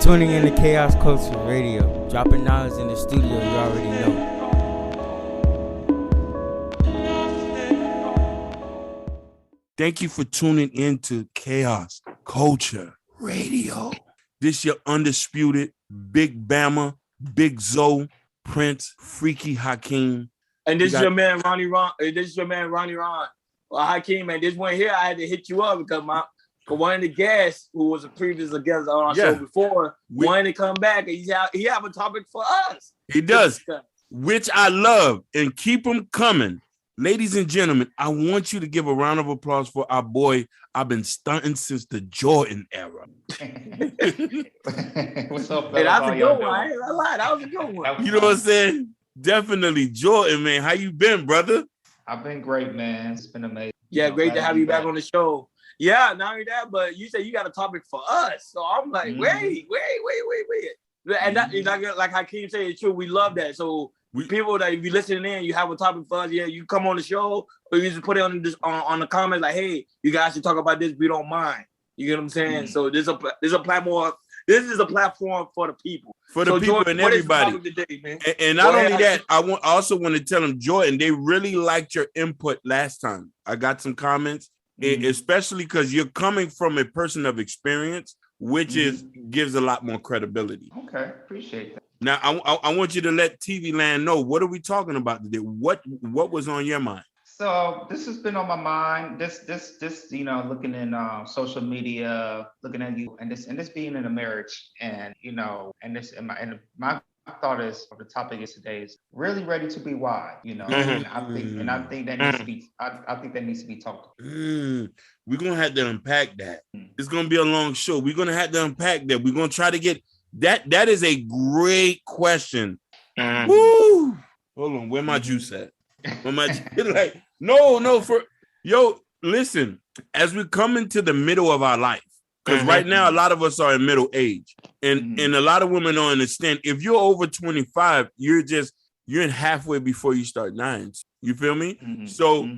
Tuning in to Chaos Culture Radio, dropping knowledge in the studio you already know. Thank you for tuning in to Chaos Culture Radio. This your undisputed Big Bama, Big Zoe, Prince, Freaky Hakeem. And this is your man Ronnie Ron. This is your man Ronnie Ron. Well, Hakeem, man, this one here I had to hit you up because one of the guests who was a previous guest on our show before wanted to come back, and he have a topic for us. He does, which I love, and keep them coming. Ladies and gentlemen, I want you to give a round of applause for our boy. I've been stunting since the Jordan era. What's up, hey, that's a good one. I ain't gonna lie, that was a good one. You know what I'm saying? Definitely. Jordan, man. How you been, brother? I've been great, man. It's been amazing. Yeah, great to have you back on the show. Yeah, not only that, but you said you got a topic for us. So I'm like, wait. And that, like Hakeem said, it's true. We love that. So people that if you listening in, you have a topic for us. Yeah, you come on the show, or you just put it on the comments like, hey, you guys should talk about this. We don't mind. You get what I'm saying? So there's a platform. This is a platform for the people. For the people Jordan, and everybody. Today, and not only that, I also want to tell them, Jordan, they really liked your input last time. I got some comments, especially because you're coming from a person of experience, which gives a lot more credibility. Okay, appreciate that. Now, I want you to let TV Land know, what are we talking about today? What was on your mind? So this has been on my mind. This, looking in social media, looking at you, and this being in a marriage, and my thought is the topic is today is really ready to be wise. And I think that needs to be. I think that needs to be talked about. We're gonna have to unpack that. It's gonna be a long show. We're gonna have to unpack that. We're gonna try to get that. That is a great question. Woo! Hold on, where my juice at? Listen, as we come into the middle of our life, because right now a lot of us are in middle age, and a lot of women don't understand. If you're over 25, you're in halfway before you start nines. You feel me? So,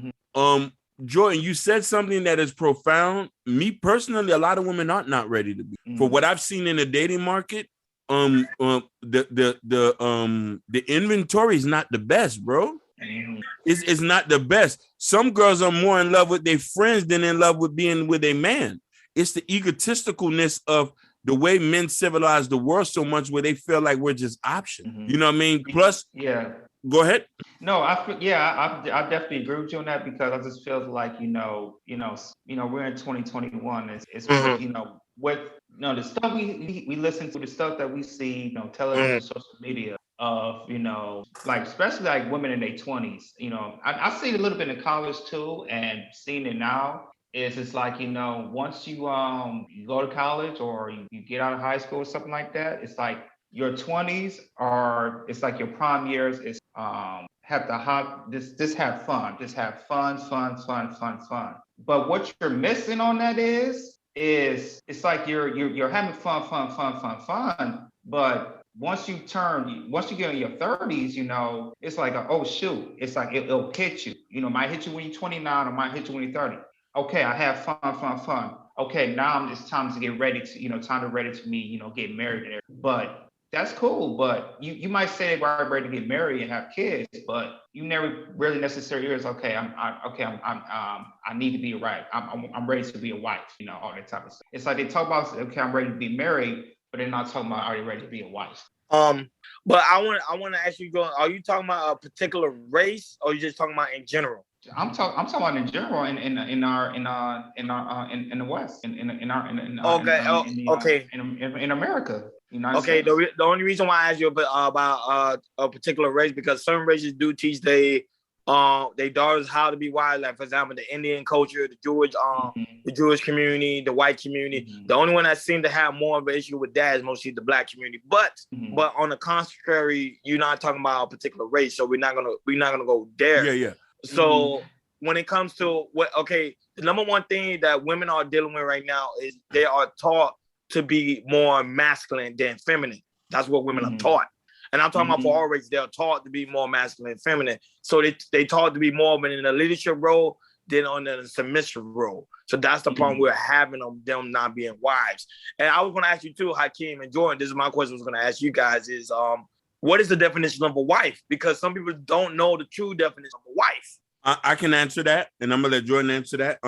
Jordan, you said something that is profound. Me personally, a lot of women are not ready to be. For what I've seen in the dating market, the inventory is not the best, bro. It's not the best. Some girls are more in love with their friends than in love with being with a man. It's the egotisticalness of the way men civilize the world so much, where they feel like we're just options. You know what I mean? Plus, go ahead. No, I definitely agree with you on that, because I just feel like we're in 2021. It's what the stuff we listen to, the stuff that we see, television, social media. Of like especially like women in their 20s, I see it a little bit in college too, and seeing it now is it's like once you go to college or you get out of high school or something like that, it's like your 20s are it's like your prime years is have fun, just have fun. But what you're missing on that is it's like you're having fun, but once you get in your 30s, it's like, oh shoot, it's like it'll hit you. It might hit you when you're 29, or might hit you when you're 30. Okay, I have fun. Okay, now it's time to get ready to get married. But that's cool. But you might say we're ready to get married and have kids, but you never really necessarily is okay. I need to be right. I'm ready to be a wife. All that type of stuff. It's like they talk about, okay, I'm ready to be married, but they're not talking about, are you ready to be a wife? But I want to ask you, are you talking about a particular race, or are you just talking about in general? I'm talking about in general in the West, in America. Okay, States. The only reason why I asked you about a particular race, because some races do teach their daughters how to be wise. Like, for example, the Indian culture, the Jewish community, the white community. The only one that seemed to have more of an issue with that is mostly the black community. But on the contrary, you're not talking about a particular race, so we're not gonna go there. Yeah. So when it comes to the number one thing that women are dealing with right now is they are taught to be more masculine than feminine. That's what women are taught. And I'm talking about for all races, they're taught to be more masculine and feminine. So they taught to be more in a leadership role. than on the submissive role. So that's the problem we're having on them not being wives. And I was going to ask you too, Hakeem and Jordan, this is my question I was going to ask you guys is, what is the definition of a wife? Because some people don't know the true definition of a wife. I can answer that, and I'm going to let Jordan answer that.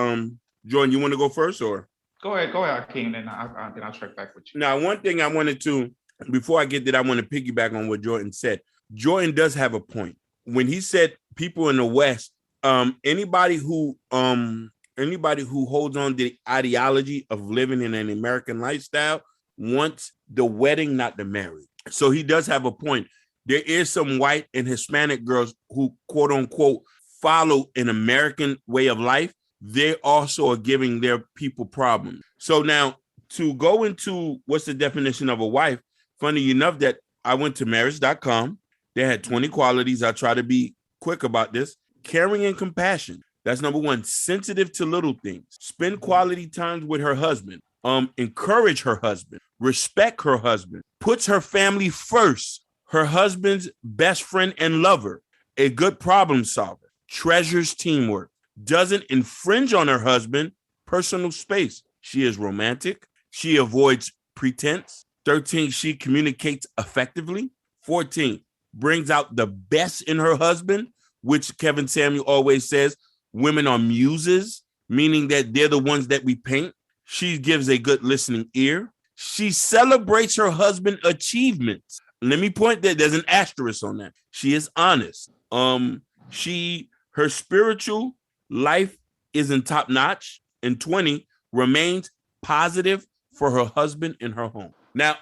Jordan, you want to go first or? Go ahead, Hakeem, and then I'll check back with you. Now, one thing I wanted to, before I get that, I want to piggyback on what Jordan said. Jordan does have a point. When he said people in the West, anybody who holds on to the ideology of living in an American lifestyle wants the wedding, not the marriage. So he does have a point. There is some white and Hispanic girls who, quote unquote, follow an American way of life. They also are giving their people problems. So now to go into what's the definition of a wife, funny enough that I went to marriage.com. They had 20 qualities. I try to be quick about this. Caring and compassion. That's number one. Sensitive to little things. Spend quality times with her husband. Encourage her husband. Respect her husband. Puts her family first. Her husband's best friend and lover. A good problem solver. Treasures teamwork. Doesn't infringe on her husband. Personal space. She is romantic. She avoids pretense. 13, she communicates effectively. 14, brings out the best in her husband, which Kevin Samuel always says, women are muses, meaning that they're the ones that we paint. She gives a good listening ear. She celebrates her husband's achievements. Let me point that there's an asterisk on that. She is honest. Her spiritual life isn't top notch. And 20, remains positive for her husband in her home. Now,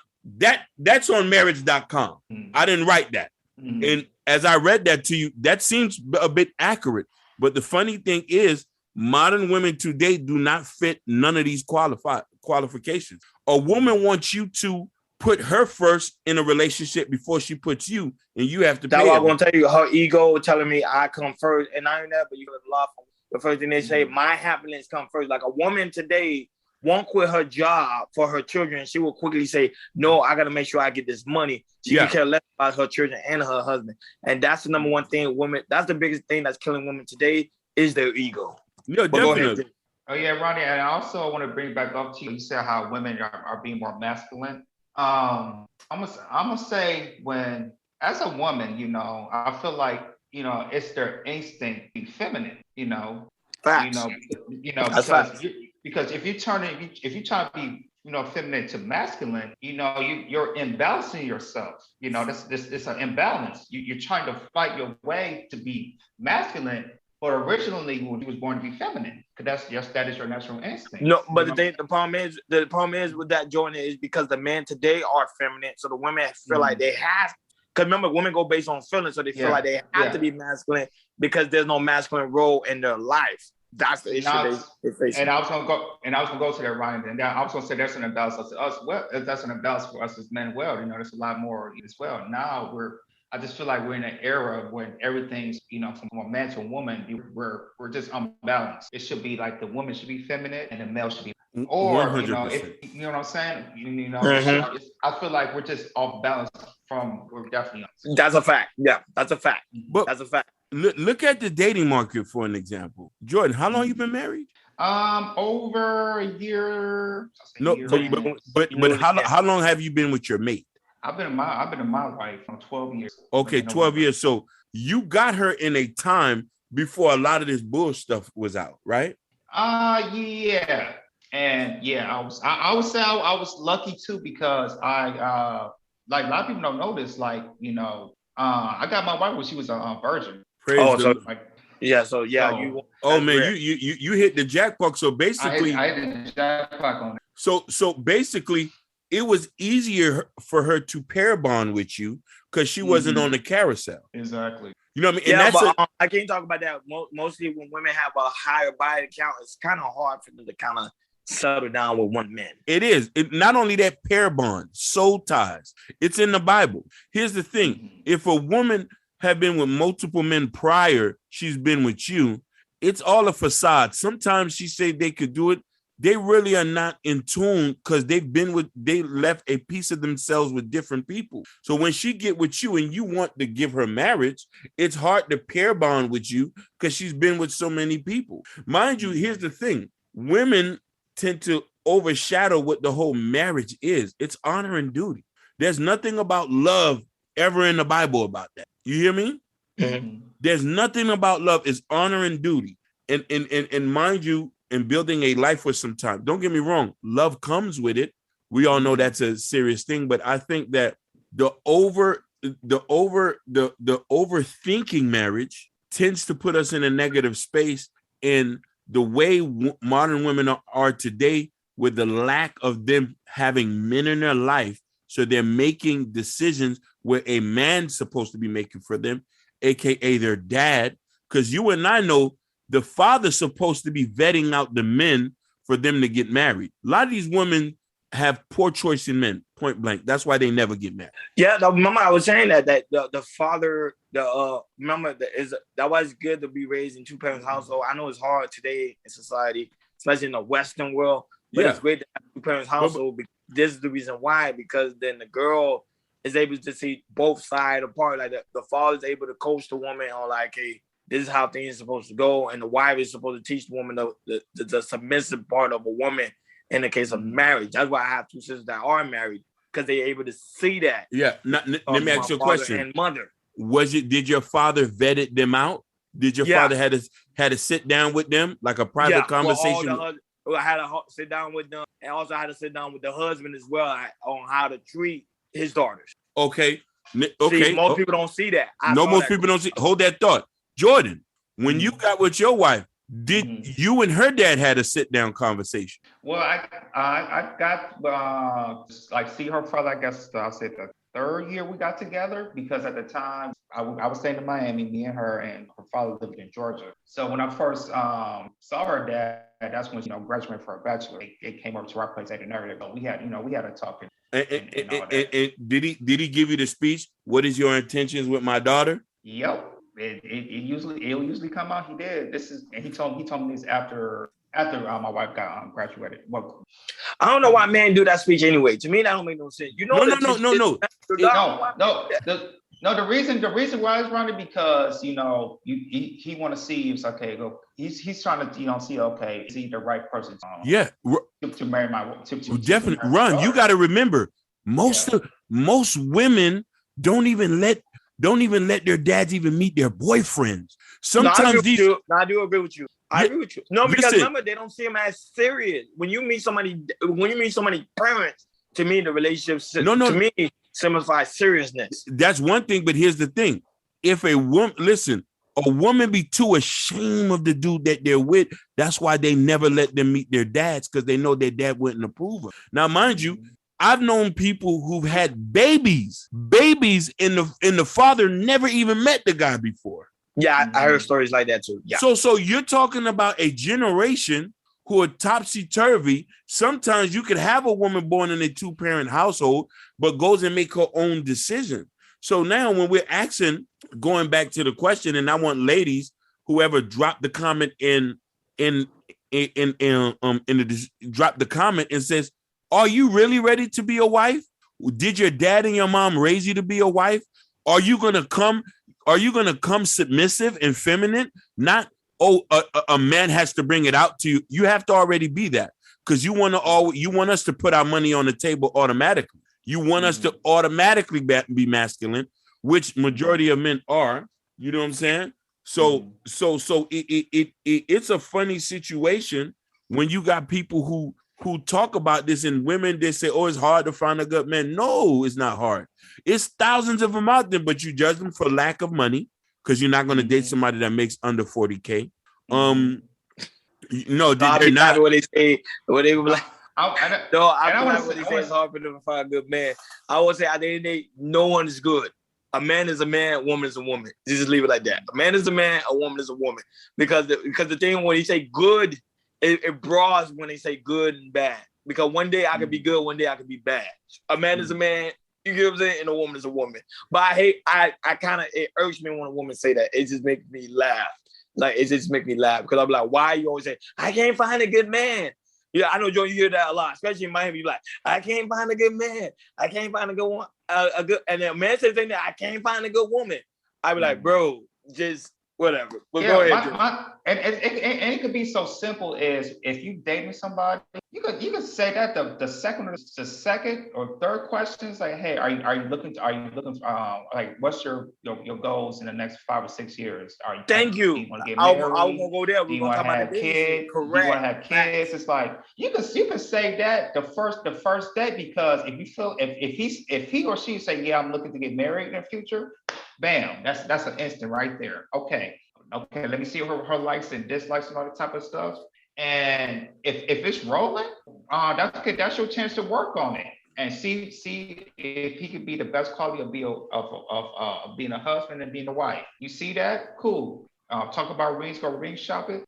that's on marriage.com. I didn't write that. And as I read that to you, that seems a bit accurate. But the funny thing is, modern women today do not fit none of these qualifications. A woman wants you to put her first in a relationship before she puts you, and you have to pay. That's what I'm going to tell you. Her ego telling me I come first, and I ain't that, but you got to laugh. The first thing they say, my happiness come first. Like a woman today won't quit her job for her children. She will quickly say, no, I got to make sure I get this money. She can care less about her children and her husband. And that's the number one thing women, that's the biggest thing that's killing women today is their ego. Yeah, definitely. Oh, yeah, Ronnie. And I also want to bring back up to you. You said how women are being more masculine. I'm gonna say when, as a woman, I feel like, it's their instinct to be feminine, Facts. Because if you try to be, feminine to masculine, you're imbalancing yourself. It's an imbalance. You're trying to fight your way to be masculine, but originally you was born to be feminine, because that is your natural instinct. No, but the problem is with that, Jordan, is because the men today are feminine, so the women feel like they have. Because remember, women go based on feelings, so they feel like they have to be masculine because there's no masculine role in their life. That's the issue they're facing. And I was gonna go to that, Ryan. And I was gonna say there's an imbalance to us. Well, that's an imbalance for us as men. Well, there's a lot more as well. Now I just feel like we're in an era when everything's, from a man to a woman, we're just unbalanced. It should be like the woman should be feminine and the male should be, or 100%. You know what I'm saying? I feel like we're just off balance we're definitely. That's a fact. Yeah, that's a fact. But that's a fact. Look at the dating market for an example. Jordan, how long you been married? Over a year. No, but how long have you been with your mate? I've been in my wife for 12 years. Okay, 12 years. So you got her in a time before a lot of this bull stuff was out, right? Yeah. And yeah, I would say I was lucky too, because like a lot of people don't know this, like, I got my wife when she was a virgin. You hit the jackpot. So basically, I hit the jackpot on it. So basically, it was easier for her to pair bond with you because she wasn't on the carousel. Exactly. You know what I mean? Yeah, I can't talk about that. Mostly when women have a higher body count, it's kind of hard for them to kind of settle down with one man. It is. Not only that, pair bond, soul ties. It's in the Bible. Here's the thing. If a woman had been with multiple men prior, she's been with you, it's all a facade. Sometimes she said they could do it they really are not in tune because they left a piece of themselves with different people. So when she get with you and you want to give her marriage, it's hard to pair bond with you because she's been with so many people. Mind you, here's the thing. Women tend to overshadow what the whole marriage is. It's honor and duty. There's nothing about love ever in the Bible about that. You hear me? Mm-hmm. There's nothing about love. It's honor and duty. And mind you, in building a life for some time, don't get me wrong, love comes with it. We all know that's a serious thing, but I think that the overthinking marriage tends to put us in a negative space. In the way modern women are today, with the lack of them having men in their life, so they're making decisions where a man's supposed to be making for them, aka their dad, because you and I know the father's supposed to be vetting out the men for them to get married. A lot of these women have poor choice in men, point blank. That's why they never get married. Yeah, remember I was saying that the father, remember that was good to be raised in two parents household. I know it's hard today in society, especially in the Western world, but it's great to have two parents household. This is the reason why, because then the girl is able to see both sides apart. Like the father is able to coach the woman on like, hey, this is how things are supposed to go, and the wife is supposed to teach the woman the submissive part of a woman in the case of marriage. That's why I have two sisters that are married, because they're able to see that. Yeah. Let me ask you a question. And mother. Did your father vetted them out? Did your father had to sit down with them, like a private conversation? I had to sit down with them, and also I had to sit down with the husband as well on how to treat his daughters. Okay. See, most people don't see that. Most people don't see. Hold that thought. Jordan, when you got with your wife, did you and her dad had a sit down conversation? Well, I got see her for, I guess I'll say the third year we got together, because at the time I was staying in Miami, me and her, and her father lived in Georgia. So when I first saw her dad, that's when graduated for a bachelor. It came over to our place at the area, but we had a talk. And did he give you the speech? What is your intentions with my daughter? Yep. It'll usually come out. He did. He told me this after my wife got graduated. Well, I don't know why men do that speech anyway. To me, that don't make no sense. No. The reason why it's running, because he want to see if okay, go. He's trying to see okay, is he the right person? To marry my to definitely run. You got to remember, most women don't even let their dads even meet their boyfriends. Sometimes I do agree with you. I agree with you. No, because remember, they don't see them as serious. When you meet somebody parents, to me, the relationship to me signifies seriousness. That's one thing, but here's the thing. If a woman be too ashamed of the dude that they're with, that's why they never let them meet their dads, because they know their dad wouldn't approve of. Now, mind you, I've known people who've had babies, and the father never even met the guy before. Yeah, I heard stories like that too. Yeah. So you're talking about a generation who are topsy-turvy. Sometimes you could have a woman born in a two-parent household, but goes and make her own decision. So now when we're asking, going back to the question, and I want ladies, whoever dropped the comment drop the comment and says, are you really ready to be a wife? Did your dad and your mom raise you to be a wife? Are you gonna come submissive and feminine? Not, a man has to bring it out to you. You have to already be that, because you want us to put our money on the table automatically. You want us to automatically be masculine, which majority of men are. You know what I'm saying? So it's a funny situation when you got people who talk about this, and women, they say, oh, it's hard to find a good man. No, it's not hard. It's thousands of them out there, but you judge them for lack of money, because you're not going to date somebody that makes under 40K. No, they're not. What they say, what they were like. It's hard for them to find a good man. I would say at the end of the day, no one is good. A man is a man, a woman is a woman. Just leave it like that. A man is a man, a woman is a woman. Because the thing, when you say good, it broadens when they say good and bad. Because one day I could be good, one day I could be bad. A man is a man, you get what I'm saying, and a woman is a woman. But it irks me when a woman say that. It just makes me laugh. Like, it just makes me laugh, because I'm like, why you always say, I can't find a good man? Yeah, I know, Joe, you hear that a lot, especially in Miami. You're like, I can't find a good man. I can't find a good one. And then a man says thing that I can't find a good woman. I be like, bro, just whatever. But go ahead. And it could be so simple as if you dating somebody, you could say that the second or third question is like, hey, are you looking like what's your goals in the next 5 or 6 years? Thank you. Do you want to get married? I was gonna go there. Do you want to have kids? Correct. Do you want to have kids? It's like you can say that the first day, because if you feel if he or she say, yeah, I'm looking to get married in the future, bam, that's an instant right there. Okay, let me see her likes and dislikes and all that type of stuff. And if it's rolling, that's your chance to work on it and see if he could be the best quality of being a husband and being a wife. You see that? Cool. Talk about rings, go ring shopping,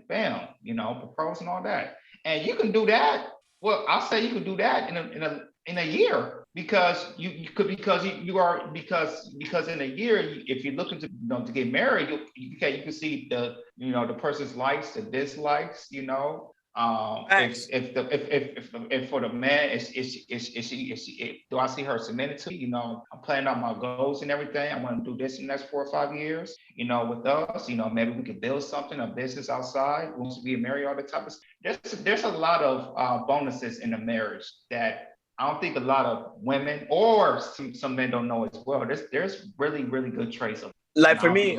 bam, propose and all that. And you can do that. Well, I'll say you can do that in a year. Because because in a year, if you're looking to get married, you can see the person's likes, the dislikes, if for the man, do I see her submitted to? I'm planning out my goals and everything. I want to do this in the next 4 or 5 years. With us, maybe we could build something, a business outside. Once we get married, all the type of stuff. There's a lot of bonuses in a marriage that I don't think a lot of women or some men don't know as well. There's really, really good traits of like for me,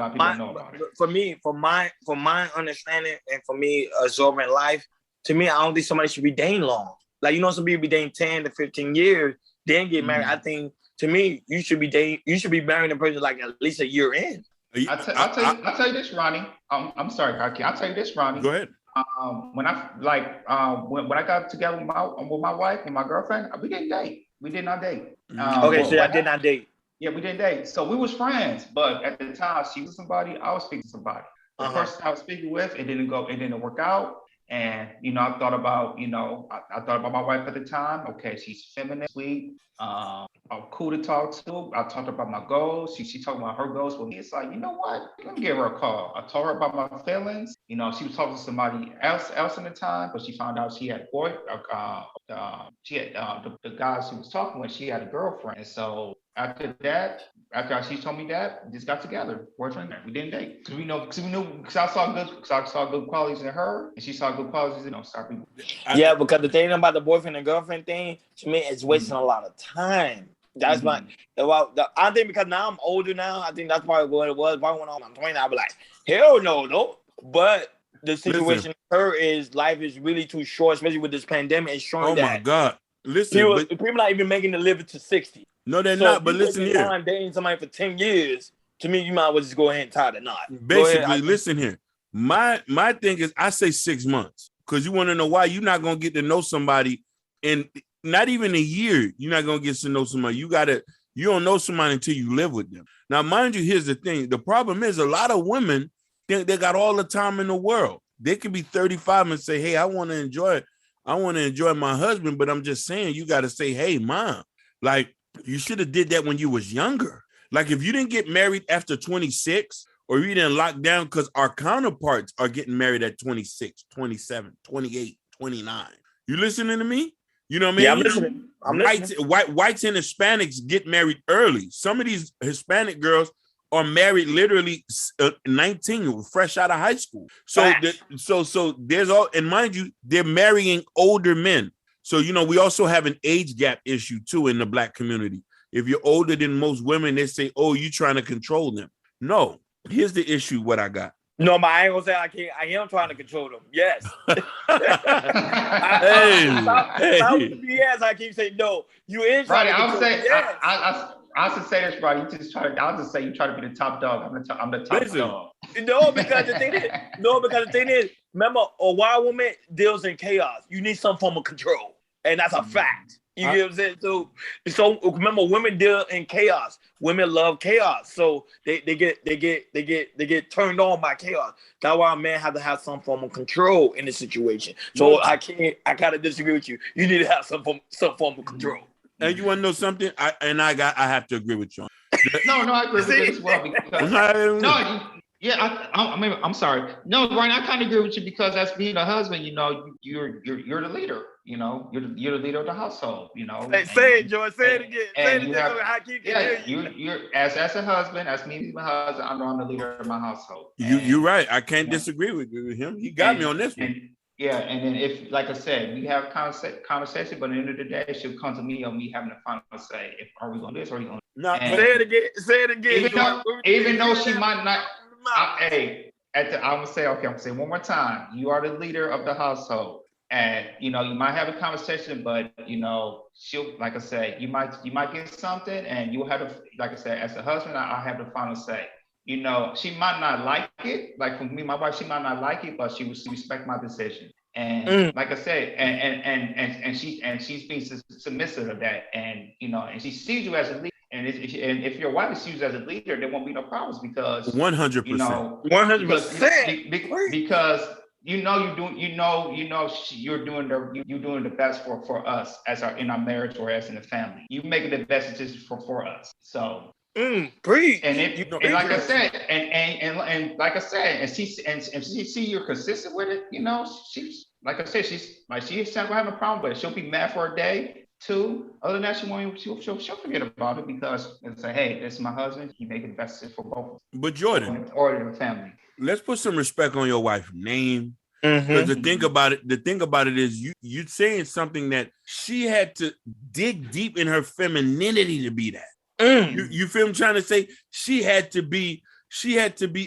from my understanding and for me absorbing life, to me, I don't think somebody should be dating long. Like, some people be dating 10 to 15 years, then get married. I think to me, you should be marrying a person like at least a year in. I'll tell you this, Ronnie. I'm sorry, Kaki. I'll tell you this, Ronnie. Go ahead. When I got together with my wife and my girlfriend, we didn't date. We did not date. So I did not date. Yeah, we didn't date. So we was friends, but at the time she was somebody, I was speaking to somebody. The person I was speaking with, it didn't work out. And I thought about my wife at the time. Okay, she's feminine, sweet, cool to talk to. I talked about my goals. She talked about her goals with me. It's like, you know what? Let me give her a call. I told her about my feelings. She was talking to somebody else in the time, but she found out she had the guy she was talking with, she had a girlfriend. And so after she told me that, we just got together, boyfriend. We didn't date because I saw good qualities in her, and she saw good qualities in Sorry. Yeah, because the thing about the boyfriend and girlfriend thing, to me, it's wasting a lot of time. That's I think because now I'm older now, I think that's probably what it was. If I went on 20, I'd be like, hell no. But the situation with her is life is really too short, especially with this pandemic. It's showing that. Oh my God. Listen, people not even making the live to 60. No, they're not. But listen here. Time dating somebody for 10 years, to me, you might as well just go ahead and tie the knot. Basically, listen here. My thing is, I say 6 months because you want to know why. You're not gonna get to know somebody in not even a year. You're not gonna get to know somebody. You don't know somebody until you live with them. Now, mind you, here's the thing. The problem is a lot of women think they got all the time in the world. They could be 35 and say, hey, I want to enjoy my husband, but I'm just saying, you got to say, hey, mom, like you should have did that when you was younger. Like if you didn't get married after 26 or you didn't lock down, because our counterparts are getting married at 26, 27, 28, 29. You listening to me? You know what I mean? Yeah, I'm listening. Whites and Hispanics get married early. Some of these Hispanic girls are married literally 19, fresh out of high school. So there's all, and mind you, they're marrying older men. So, we also have an age gap issue too in the Black community. If you're older than most women, they say, oh, you trying to control them. No, here's the issue, what I got. No, but I ain't gonna say I can't. I am trying to control them. Yes. Stop with the BS. I keep saying no. You is trying to control them. Yes. I should say this, right? I'll just say you try to be the top dog. I'm the top dog. No, because the thing is, remember, a wild woman deals in chaos. You need some form of control, and that's a fact. You get what I'm saying? So remember, women deal in chaos. Women love chaos, so they get turned on by chaos. That's why a man has to have some form of control in the situation. So I gotta disagree with you. You need to have some form of control. And you want to know something? I have to agree with you. No, I agree with you as well. Because, Yeah, I mean, I'm sorry. No, Ryan, I kind of agree with you because as being a husband, you're the leader. You're the leader of the household. Say it, George. Say it again. Say it And you again have, so Hakeem can yeah, hear you. you're as a husband, as me, my husband. I'm the leader of my household. You're right. I can't disagree with him. He got me on this one. And then if, like I said, we have conversation, but at the end of the day, she'll come to me on me having the final say. Are we going to do this or are we going to? No, Say it again. Say it again. Even though she might not. I'm gonna say one more time. You are the leader of the household, and you might have a conversation, but she'll, like I said, you might get something, and you'll have to, like I said, as a husband, I have the final say. She might not like it. Like for me, my wife, she might not like it, but she will respect my decision. And like I said, and she's being submissive of that, and she sees you as a leader. And if your wife sees you as a leader, there won't be no problems because 100%, 100%, because you're doing the best for us in our marriage or as in the family. You making the best decision for us. So. Preach. And like I said, and like I said, and she see you're consistent with it. She's like I said, she's not gonna have a problem with it. She'll be mad for a day. 2, other than that, she'll forget about it because and say, hey, this is my husband. He making the best decision for both of us. But Jordan, or the family. Let's put some respect on your wife's name. Because the thing about it is you're saying something that she had to dig deep in her femininity to be that. You feel I'm trying to say? She had to be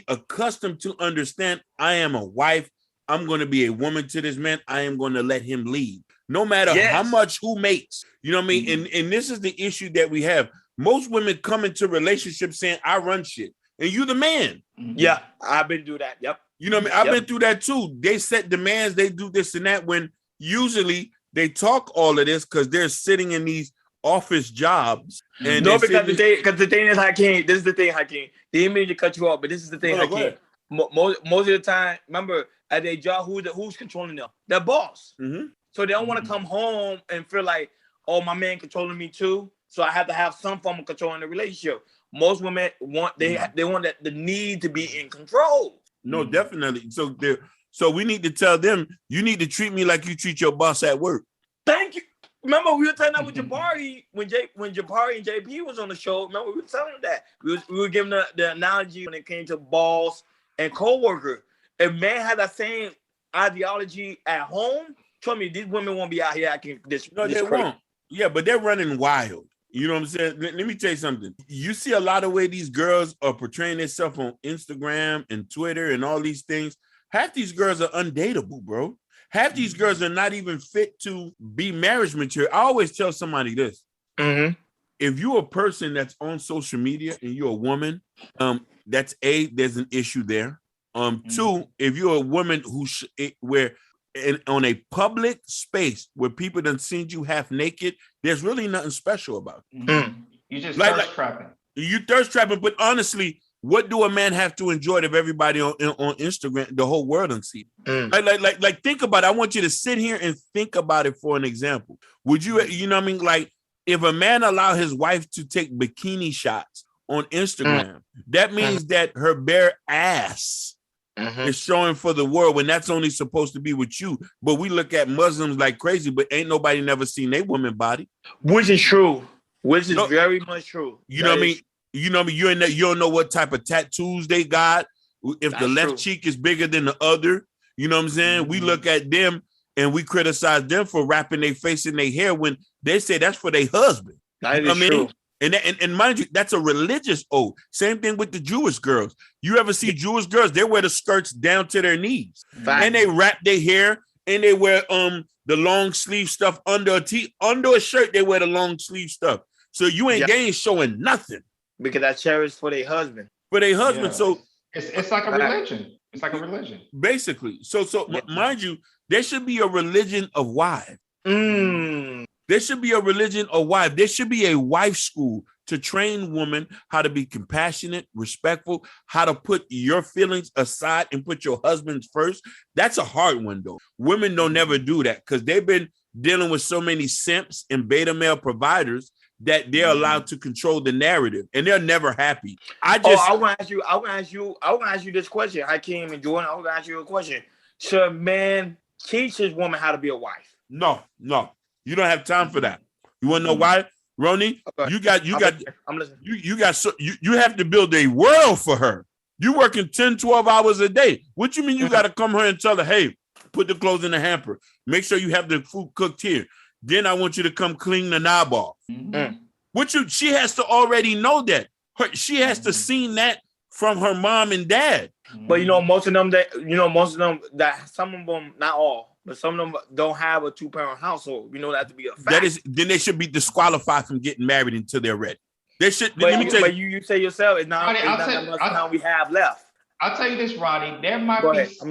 accustomed to understand, I am a wife. I'm going to be a woman to this man. I am going to let him lead. No matter how much who makes, you know what I mean? And this is the issue that we have. Most women come into relationships saying, I run shit. And you the man. Yeah, I've been through that. Yep. You know what I mean? I've been through that too. They set demands, they do this and that, when usually they talk all of this because they're sitting in these office jobs. And because the thing is, Hakeem, this is the thing, Hakeem. They didn't mean to cut you off, but this is the thing, Hakeem. Most of the time, remember, at their job, who's controlling them? Their boss. So they don't want to come home and feel like, oh, my man controlling me too. So I have to have some form of control in the relationship. Most women want they want that the need to be in control. No, definitely. So we need to tell them, you need to treat me like you treat your boss at work. Thank you. Remember, we were telling that with Jabari when Jabari and JP was on the show. Remember, we were telling them that. We were giving the analogy when it came to boss and co-worker. If man had that same ideology at home, trust me, these women won't be out here acting this. No, they won't. Yeah, but they're running wild. You know what I'm saying? Let me tell you something. You see a lot of way these girls are portraying themselves on Instagram and Twitter and all these things. Half these girls are undateable, bro. Half these girls are not even fit to be marriage material. I always tell somebody this. If you're a person that's on social media and you're a woman, there's an issue there. 2, if you're a woman on a public space where people done seen you half naked, there's really nothing special about it. You just thirst trapping. You thirst trapping, but honestly, what do a man have to enjoy if everybody on Instagram, the whole world and see? Like think about it. I want you to sit here and think about it for an example. Would you, you know what I mean? Like if a man allow his wife to take bikini shots on Instagram, that means that her bare ass is showing for the world when that's only supposed to be with you. But we look at Muslims like crazy, but ain't nobody never seen a woman body. Which is true. Which is very much true. You know what I mean? You know what I mean? You don't know what type of tattoos they got. If that's the left cheek is bigger than the other, you know what I'm saying? We look at them and we criticize them for wrapping their face in their hair when they say that's for their husband. That is true. And mind you, that's a religious oath. Same thing with the Jewish girls. You ever see Jewish girls? They wear the skirts down to their knees. And they wrap their hair and they wear the long sleeve stuff under a shirt. They wear the long sleeve stuff. So they ain't showing nothing. Because that cherish for their husband. Yeah. So it's like a religion. It's like a religion. Basically. So mind you, there should be a religion of wives. There should be a religion of wives. There should be a wife school to train women how to be compassionate, respectful, how to put your feelings aside and put your husband's first. That's a hard one, though. Women don't never do that because they've been dealing with so many simps and beta male providers that they're allowed to control the narrative, and they're never happy. I want to ask you this question, Hakeem and Jordan. I want to ask you a question. Should a man teach his woman how to be a wife? No, you don't have time for that. You want to know why, Ronnie? Okay. You have to build a world for her. You working 10, 12 hours a day. What you mean you got to come here and tell her, hey, put the clothes in the hamper. Make sure you have the food cooked here. Then I want you to come clean the knob off. She has to already know that. She has to seen that from her mom and dad. But most of them that some of them, not all, but some of them don't have a 2-parent household. That to be a fact. Then they should be disqualified from getting married until they're ready. They should. But you say yourself, it's not that much time we have left. I'll tell you this, Ronnie. There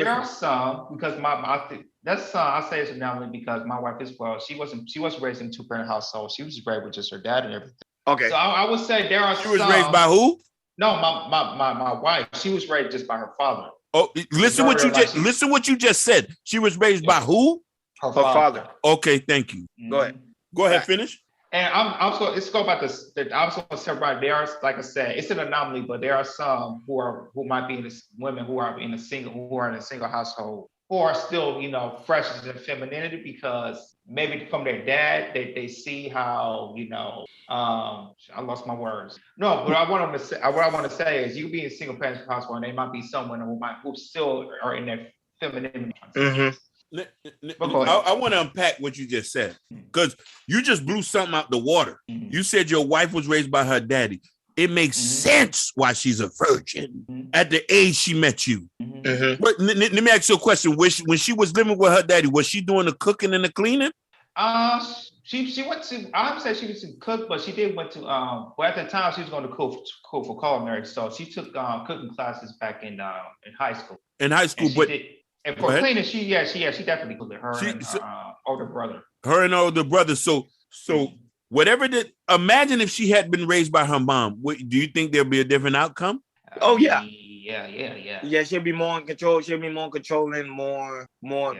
are some, because I say it's an anomaly because my wife as well. She was raised in a 2-parent household. She was raised with just her dad and everything. Okay. So I would say there are. She was raised by who? No, my wife. She was raised just by her father. Oh, listen what you just said. She was raised by who? Her father. Okay, thank you. Go ahead. Finish. And let's go about this. I was going to say, right, there are, like I said, it's an anomaly, but there are some who might be women who are in a single household, who are still, fresh in their femininity, because maybe from their dad, they see how, I lost my words. No, but what I want to say is, you be in a single parent household, and they might be someone who still are in their femininity. Mm-hmm. I want to unpack what you just said, because you just blew something out the water. You said your wife was raised by her daddy. It makes sense why she's a virgin at the age she met you. But let me ask you a question. When she was living with her daddy, was she doing the cooking and the cleaning? She went to, I would say she was to cook, but she did went to, well, at the time she was going to cook for culinary. So she took cooking classes back in high school. In high school, and for cleaning, she definitely cooked it. Her and older brother. Her and older brother. So whatever imagine if she had been raised by her mom. Do you think there'll be a different outcome? Oh yeah. Yeah. She'll be more in control. She'll be more controlling, more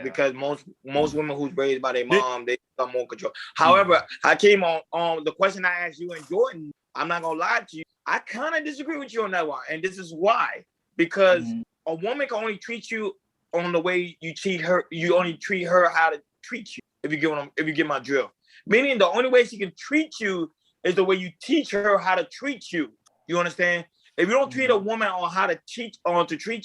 because most women who's raised by their mom, they become more control. However, Hakeem, on the question I asked you and Jordan, I'm not gonna lie to you. I kind of disagree with you on that one, and this is why. Because a woman can only treat you on the way you treat her. You only treat her how to treat you. If you get my drill. Meaning the only way she can treat you is the way you teach her how to treat you. You understand? If you don't treat a woman on how to treat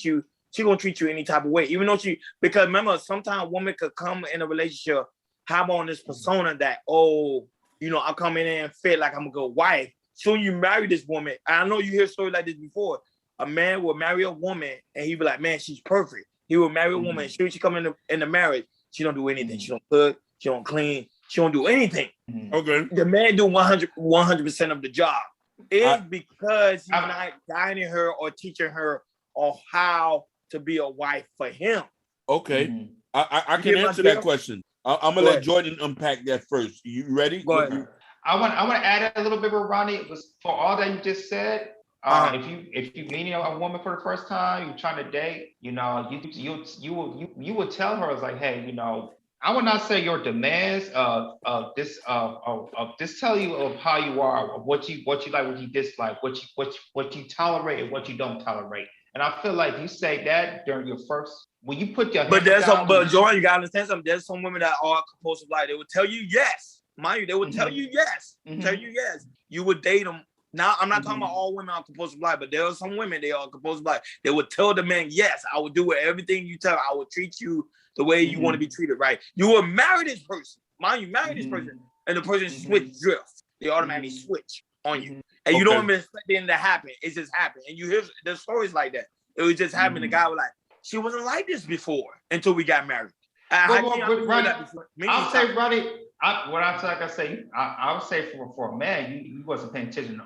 you, she gonna treat you any type of way. Even though because remember, sometimes a woman could come in a relationship, have on this persona that, I'm coming in and feel like I'm a good wife. Soon you marry this woman. I know you hear stories like this before. A man will marry a woman and he be like, man, she's perfect. He will marry a woman. Soon she come in the marriage, she don't do anything. She don't cook. She don't clean. She don't do anything. Okay. The man do 100% of the job. It's because he's not guiding her or teaching her on how to be a wife for him. Okay. I can answer that question. I'm gonna let Jordan unpack that first. You ready? Go ahead. I want to add a little bit with Ronnie. It was for all that you just said. If you meeting a woman for the first time, you're trying to date, you would tell her, it's like, hey, I would not say your demands of this tell you of how you are, of what you like, what you dislike, what you tolerate and what you don't tolerate. And I feel like you say that during your first, when you put your but Jordan, you gotta understand something. There's some women that are compulsive like they would tell you yes. Mind you, they would tell you yes. Tell you yes. You would date them. Now, I'm not talking about all women are compulsive like, but there are some women, they are compulsive like. They would tell the man, yes, I would do everything you tell. I would treat you the way you want to be treated, right? You will marry this person. Mind you, marry this person, and the person switch drift. They automatically switch on you. And you don't even expect it to happen. It just happened. And you hear there's stories like that. It was just happening. The guy was like, she wasn't like this before until we got married. I'll say, Ronnie, I would say for a man, you wasn't paying attention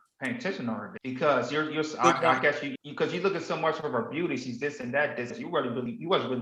on her, because I guess because you look at so much of her beauty, she's this and that. You wasn't really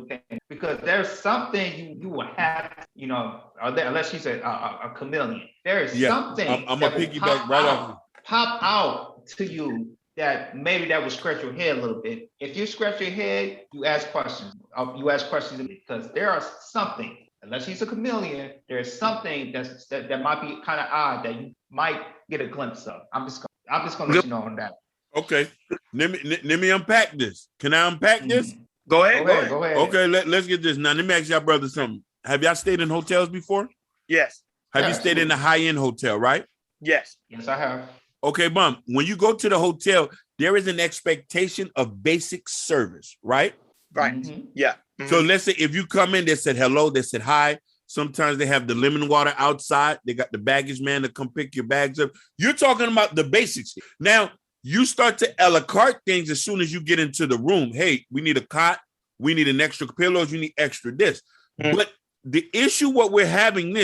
paying, because there's something you will have, unless she's a chameleon. There is something I'm gonna piggyback right off. Pop out to you that maybe that would scratch your head a little bit. If you scratch your head, you ask questions. Because there are something unless she's a chameleon, there's something that might be kind of odd that you might get a glimpse of. I'm just gonna let you know on that. Okay, let me unpack this. Can I unpack this? Go ahead. Okay, let's get this. Now, let me ask y'all brothers something. Have y'all stayed in hotels before? Yes. Have you stayed in a high-end hotel, right? Yes. Yes, I have. Okay, Bum, when you go to the hotel, there is an expectation of basic service, right? Right. Yeah. So let's say if you come in, they said hello, they said hi. Sometimes they have the lemon water outside. They got the baggage man to come pick your bags up. You're talking about the basics. Now, you start to a la carte things as soon as you get into the room. Hey, we need a cot. We need an extra pillows. You need extra this. But the issue, what we're having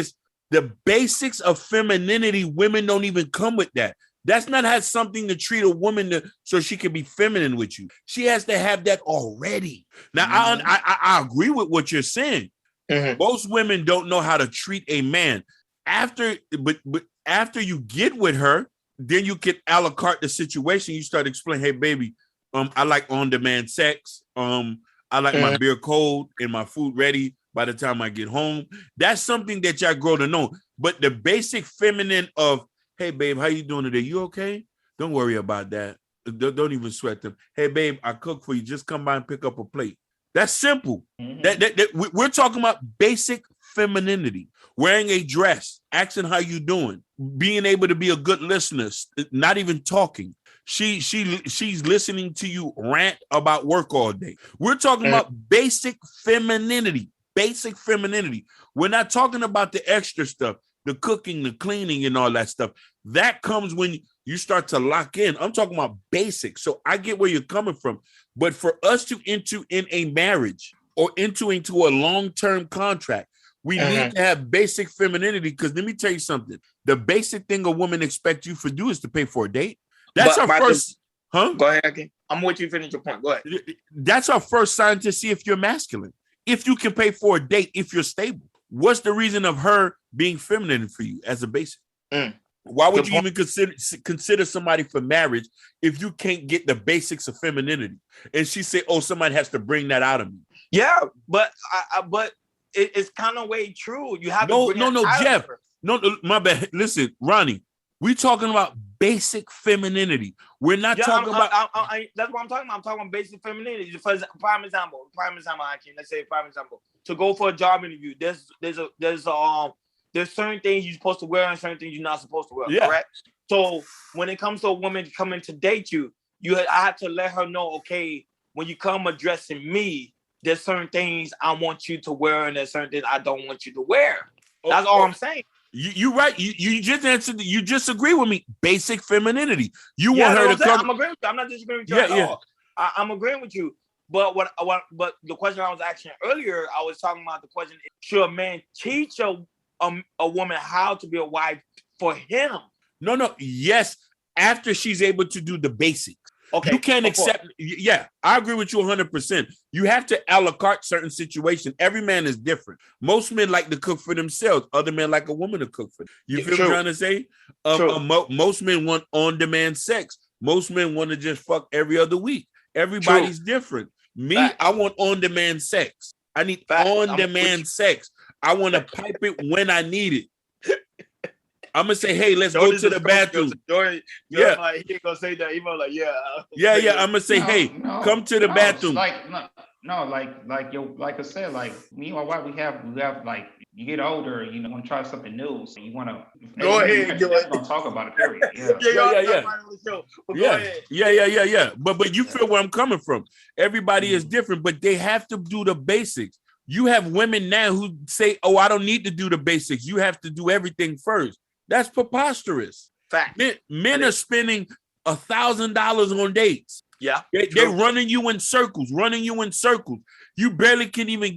the basics of femininity, women don't even come with that. That's not how something to treat a woman so she can be feminine with you. She has to have that already. Now, I agree with what you're saying. Most women don't know how to treat a man. But after you get with her, then you can a la carte the situation. You start explaining, hey, baby, I like on-demand sex. I like my beer cold and my food ready by the time I get home. That's something that y'all grow to know. But the basic feminine of, hey, babe, how you doing today? You okay? Don't worry about that. Don't even sweat them. Hey, babe, I cook for you. Just come by and pick up a plate. That's simple. We're talking about basic femininity. Wearing a dress, asking how you doing, being able to be a good listener, not even talking. She's listening to you rant about work all day. We're talking about basic femininity. Basic femininity. We're not talking about the extra stuff, the cooking, the cleaning, and all that stuff. That comes when you start to lock in. I'm talking about basics. So I get where you're coming from. But for us to enter in a marriage or into a long-term contract, we need to have basic femininity, because let me tell you something. The basic thing a woman expects you to do is to pay for a date. That's our first. Huh? Go ahead. Okay. I'm with you. Finish your point. Go ahead. That's our first sign to see if you're masculine. If you can pay for a date, if you're stable. What's the reason of her being feminine for you as a basic? Why would you even consider somebody for marriage if you can't get the basics of femininity? And she said, "Oh, somebody has to bring that out of me." Yeah, but it's kind of way true. You have no, Jeff. No, my bad. Listen, Ronnie, we're talking about basic femininity. We're not talking about. That's what I'm talking about. I'm talking about basic femininity. For prime example, let's say prime example. To go for a job interview, there's certain things you're supposed to wear and certain things you're not supposed to wear. Yeah. Correct. So when it comes to a woman coming to date you, I have to let her know, okay, when you come addressing me, there's certain things I want you to wear and there's certain things I don't want you to wear. That's all I'm saying. You're right. You just answered. You just agree with me. Basic femininity. You want her to come. I'm agreeing with you. I'm not disagreeing with you at all. I'm agreeing with you. But but the question I was asking earlier, I was talking about the question: should a man teach a woman how to be a wife for him? No. Yes, after she's able to do the basics. Okay. You can't accept. Yeah, I agree with you 100%. You have to a la carte certain situations. Every man is different. Most men like to cook for themselves. Other men like a woman to cook for them. You feel what I'm trying to say? Most men want on-demand sex. Most men want to just fuck every other week. Everybody's different. Me, I want on-demand sex. I need on-demand sex. I want to pipe it when I need it. I'm gonna say, hey, let's go to the bathroom. Jordan, he ain't gonna say that. He gonna like, yeah. I'm gonna say, come to the bathroom. Like I said, like me and my wife, we have like, you get older, you want to try something new, so you want to go ahead. We're gonna talk about it. Period. Yeah. But you feel where I'm coming from. Everybody is different, but they have to do the basics. You have women now who say, "Oh, I don't need to do the basics. You have to do everything first." That's preposterous. Fact. Men are spending $1,000 on dates. Yeah. They're running you in circles. You barely can even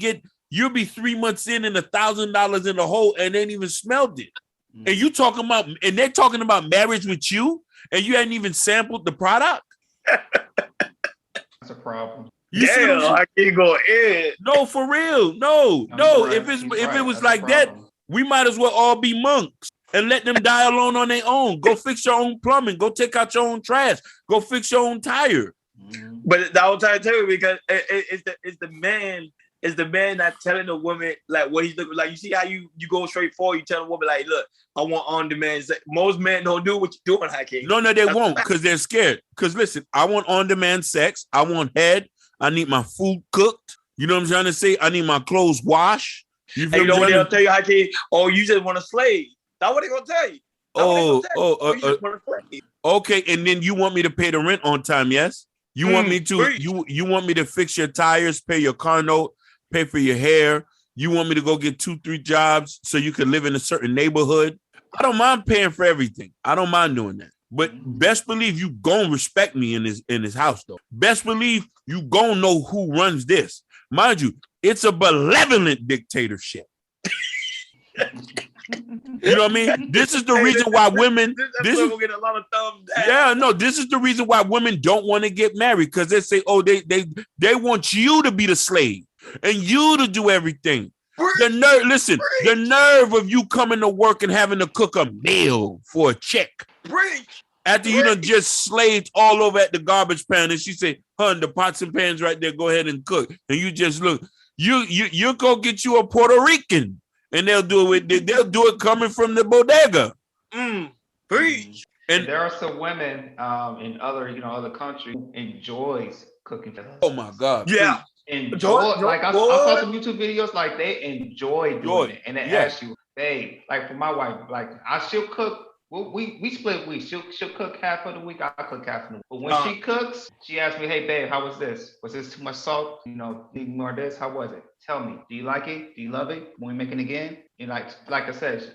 you'll be 3 months in and $1,000 in the hole and ain't even smelled it. And they're talking about marriage with you and you hadn't even sampled the product. That's a problem. I can't go in. No, for real. No. If it was like that, we might as well all be monks. And let them die alone on their own. Go fix your own plumbing. Go take out your own trash. Go fix your own tire. But I was trying to tell you because it's the man is the man not telling the woman like what he's looking like. You see how you go straight forward. You tell a woman like, look, I want on-demand sex. Most men don't do what you're doing, Hakeem. No, they won't because they're scared. Because listen, I want on-demand sex. I want head. I need my food cooked. You know what I'm trying to say? I need my clothes washed. You feel what they'll tell you, Hakeem? Oh, you just want a slave. That's what they're going to tell you. Okay. And then you want me to pay the rent on time, yes? You want me to you want me to fix your tires, pay your car note, pay for your hair. You want me to go get 2-3 jobs so you can live in a certain neighborhood. I don't mind paying for everything. I don't mind doing that. But best believe you gonna respect me in this house, though. Best believe you gonna know who runs this. Mind you, it's a benevolent dictatorship. You know what I mean? This is the reason why women. This is get a lot of thumbs down. Yeah, no. This is the reason why women don't want to get married because they say, "Oh, they want you to be the slave and you to do everything." The nerve. Listen, the nerve of you coming to work and having to cook a meal for a check. After you done just slaved all over at the garbage pan, and she say, "Hun, the pots and pans right there. Go ahead and cook." And you just look. You go get you a Puerto Rican. And they'll do it coming from the bodega. Preach. And there are some women in other countries who enjoys cooking. Oh my God. Yeah. Enjoy. Like I saw some YouTube videos, like they enjoy doing it. And they ask you, babe, like for my wife, like she'll cook. Well, we split weeks. She'll cook half of the week. I cook half of the week. But when she cooks, she asks me, "Hey, babe, how was this? Was this too much salt? Need more of this? How was it? Tell me. Do you like it? Do you love it? When we make it again?" And like I said,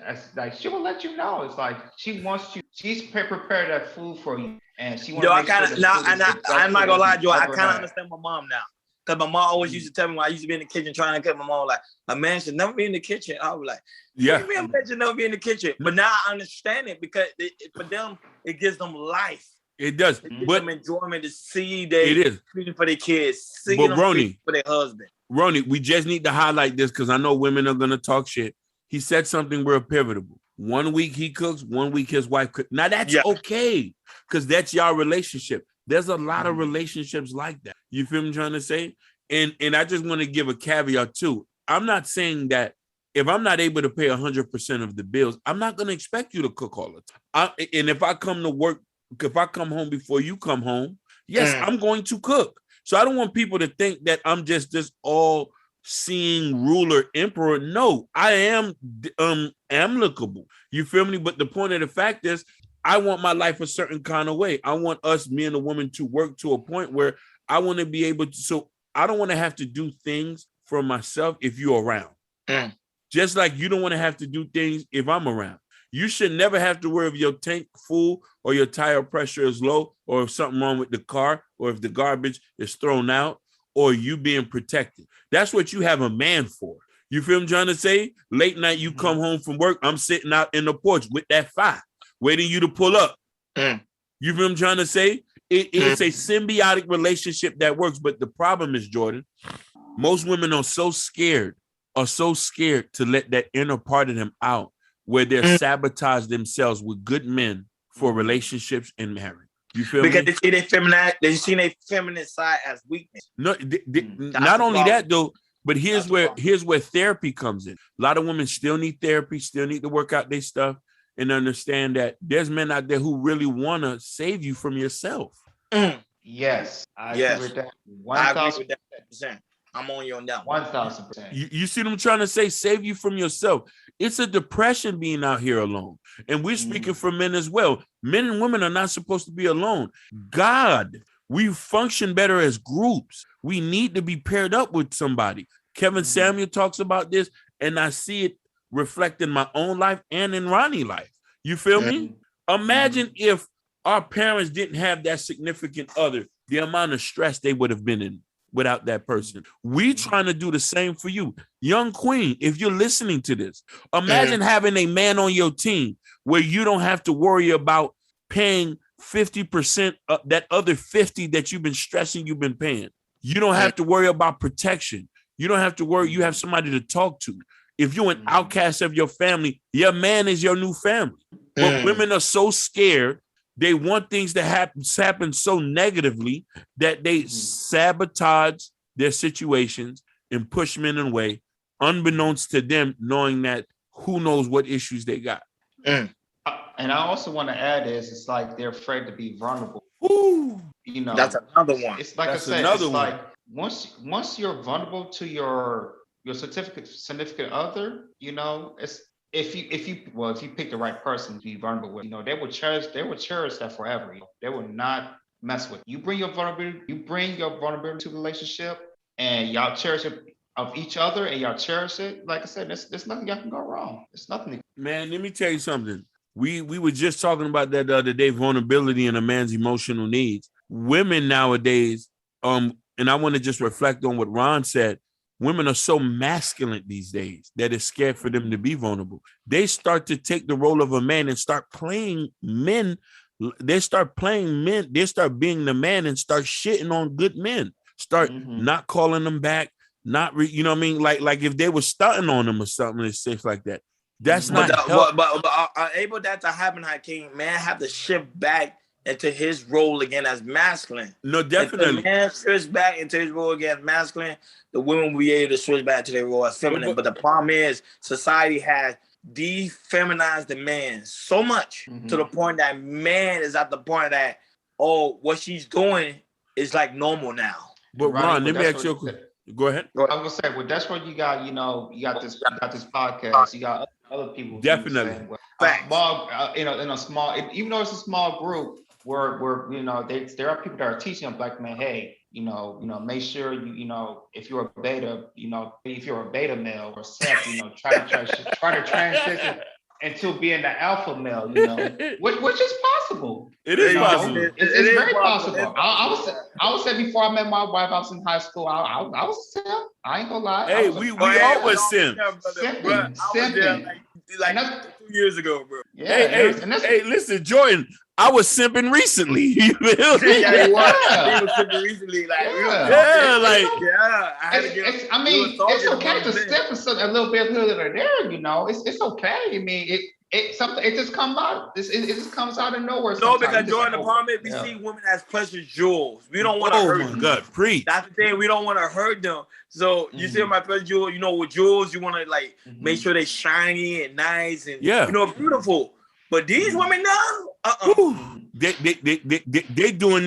she will let you know. It's like she wants you. She's prepared that food for you, and she wants. I'm not gonna lie, Joe. I kind of understand my mom now. Because my mom always used to tell me when I used to be in the kitchen trying to cook, my mom like, a man should never be in the kitchen. I was like, yeah, a man should never be in the kitchen. But now I understand it because for them, it gives them life. It does. It gives them enjoyment to see they feeding for their kids, seeing them Ronnie, for their husband. Ronnie, we just need to highlight this because I know women are going to talk shit. He said something real pivotal. 1 week he cooks, 1 week his wife cooks. Now that's okay because that's y'all relationship. There's a lot of relationships like that. You feel me trying to say? And I just want to give a caveat too. I'm not saying that if I'm not able to pay 100% of the bills, I'm not going to expect you to cook all the time. And if I come to work, if I come home before you come home, yes, I'm going to cook. So I don't want people to think that I'm just this all-seeing ruler emperor. No, I am amicable. You feel me? But the point of the fact is, I want my life a certain kind of way. I want us, me and the woman, to work to a point where I want to be able to, so I don't want to have to do things for myself if you're around. Just like you don't want to have to do things if I'm around. You should never have to worry if your tank full or your tire pressure is low or if something wrong with the car or if the garbage is thrown out or you being protected. That's what you have a man for. You feel what I'm trying to say? Late night, you come home from work, I'm sitting out in the porch with that fire, waiting you to pull up. You feel what I'm trying to say? It's a symbiotic relationship that works. But the problem is, Jordan, most women are so scared to let that inner part of them out where they're sabotage themselves with good men for relationships and marriage. You feel me? Because they see their feminine side as weakness. No, not only that though, but here's where therapy comes in. A lot of women still need therapy, still need to work out their stuff and understand that there's men out there who really want to save you from yourself. Yes. I agree with that. 1,000%. I'm on you on that one. 1,000%. You see what I'm trying to say? Save you from yourself. It's a depression being out here alone. And we're speaking for men as well. Men and women are not supposed to be alone. God, we function better as groups. We need to be paired up with somebody. Kevin Samuel talks about this, and I see it reflect in my own life and in Ronnie's life. You feel me? Imagine if our parents didn't have that significant other, the amount of stress they would have been in without that person. We trying to do the same for you. Young queen, if you're listening to this, imagine having a man on your team where you don't have to worry about paying 50% of that other 50 that you've been stressing you've been paying. You don't have to worry about protection. You don't have to worry. You have somebody to talk to. If you're an outcast of your family, your man is your new family. But women are so scared. They want things to happen so negatively that they sabotage their situations. and push men away, unbeknownst to them, knowing that who knows what issues they got. And I also want to add is it's like they're afraid to be vulnerable. Ooh, You know, That's another one. it's like That's I said, another it's one. like once you're vulnerable to your significant other, you know, it's if you pick the right person to be vulnerable with, you know, they will cherish that forever. You know? They will not mess with you. Bring your vulnerability to the relationship, and y'all cherish it of each other, and y'all cherish it. Like I said, there's nothing that can go wrong. There's nothing. man, let me tell you something. We were just talking about that the other day, vulnerability and a man's emotional needs. Women nowadays, and I want to just reflect on what Ron said. Women are so masculine these days that it's scared for them to be vulnerable. They start to take the role of a man and start playing men. They start playing men. They start being the man and start shitting on good men. Start not calling them back. Not you know what I mean? Like if they were stunting on them or something, it's stuff like that. That's not. But able that to happen, Hakeem, man, have to shift back into his role again as masculine. No, definitely. If the man switch back into his role again as masculine, the women will be able to switch back to their role as feminine. But the problem is, society has defeminized the man so much to the point that man is at the point that, oh, what she's doing is like normal now. But Ron, let me ask you a question. Go ahead. I was gonna say, well, that's what you got. You know, you got this podcast. You got other people. Definitely. In a small, even though it's a small group, where you know there are people that are teaching a black man, hey, you know, make sure you know if you're a beta, you know, if you're a beta male or sex, you know, try to transition into being the alpha male, you know, which is possible. It is possible. It's very possible. I was say before I met my wife, I was in high school. I was simp. I ain't gonna lie. Hey, we always simp. Simping. Like 2 years ago, bro. Yeah, hey, listen, Jordan. I was simping recently. You feel me? Yeah, he was simping recently. Like, I mean, it's okay to simp a little bit here or there. You know, it's okay. I mean, it just comes out. It just comes out of nowhere. No, because during the apartment, we see women as precious jewels. We don't want to hurt them. Oh my God, preach. That's the thing. We don't want to hurt them. So you see my precious jewel. You know, with jewels, you want to like make sure they're shiny and nice and you know beautiful. But these women now, they doing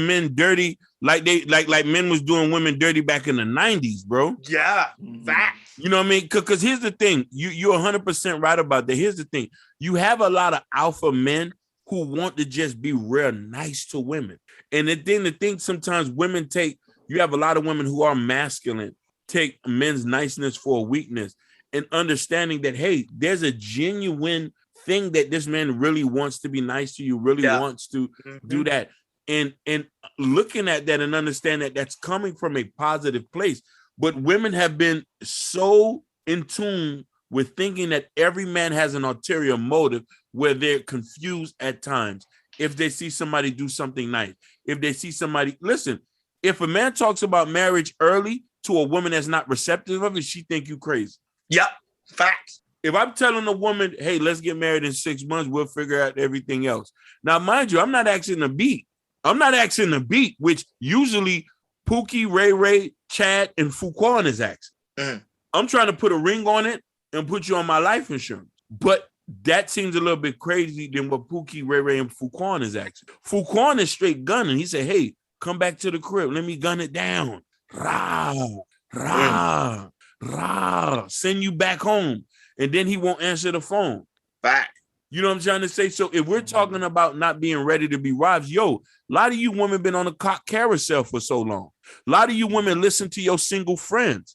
men dirty like men was doing women dirty back in the 90s, bro. Yeah, facts. You know what I mean? Because here's the thing, you're 100% right about that. Here's the thing, you have a lot of alpha men who want to just be real nice to women, and the thing sometimes women take. You have a lot of women who are masculine take men's niceness for a weakness, and understanding that hey, there's a genuine thing that this man really wants to be nice to you, really wants to do that, and looking at that and understand that that's coming from a positive place. But women have been so in tune with thinking that every man has an ulterior motive, where they're confused at times. If they see somebody do something nice, if they see somebody, listen, if a man talks about marriage early to a woman that's not receptive of it, she think you crazy. Yep, facts. If I'm telling a woman, hey, let's get married in 6 months, we'll figure out everything else. Now, mind you, I'm not asking the beat. Which usually Pookie, Ray Ray, Chad, and Fuquan is asking. I'm trying to put a ring on it and put you on my life insurance. But that seems a little bit crazy than what Pookie, Ray Ray, and Fuquan is asking. Fuquan is straight gunning. He said, hey, come back to the crib. Let me gun it down. Send you back home. And then he won't answer the phone. Fact. You know what I'm trying to say? So if we're talking about not being ready to be wives, a lot of you women been on the cock carousel for so long. A lot of you women listen to your single friends.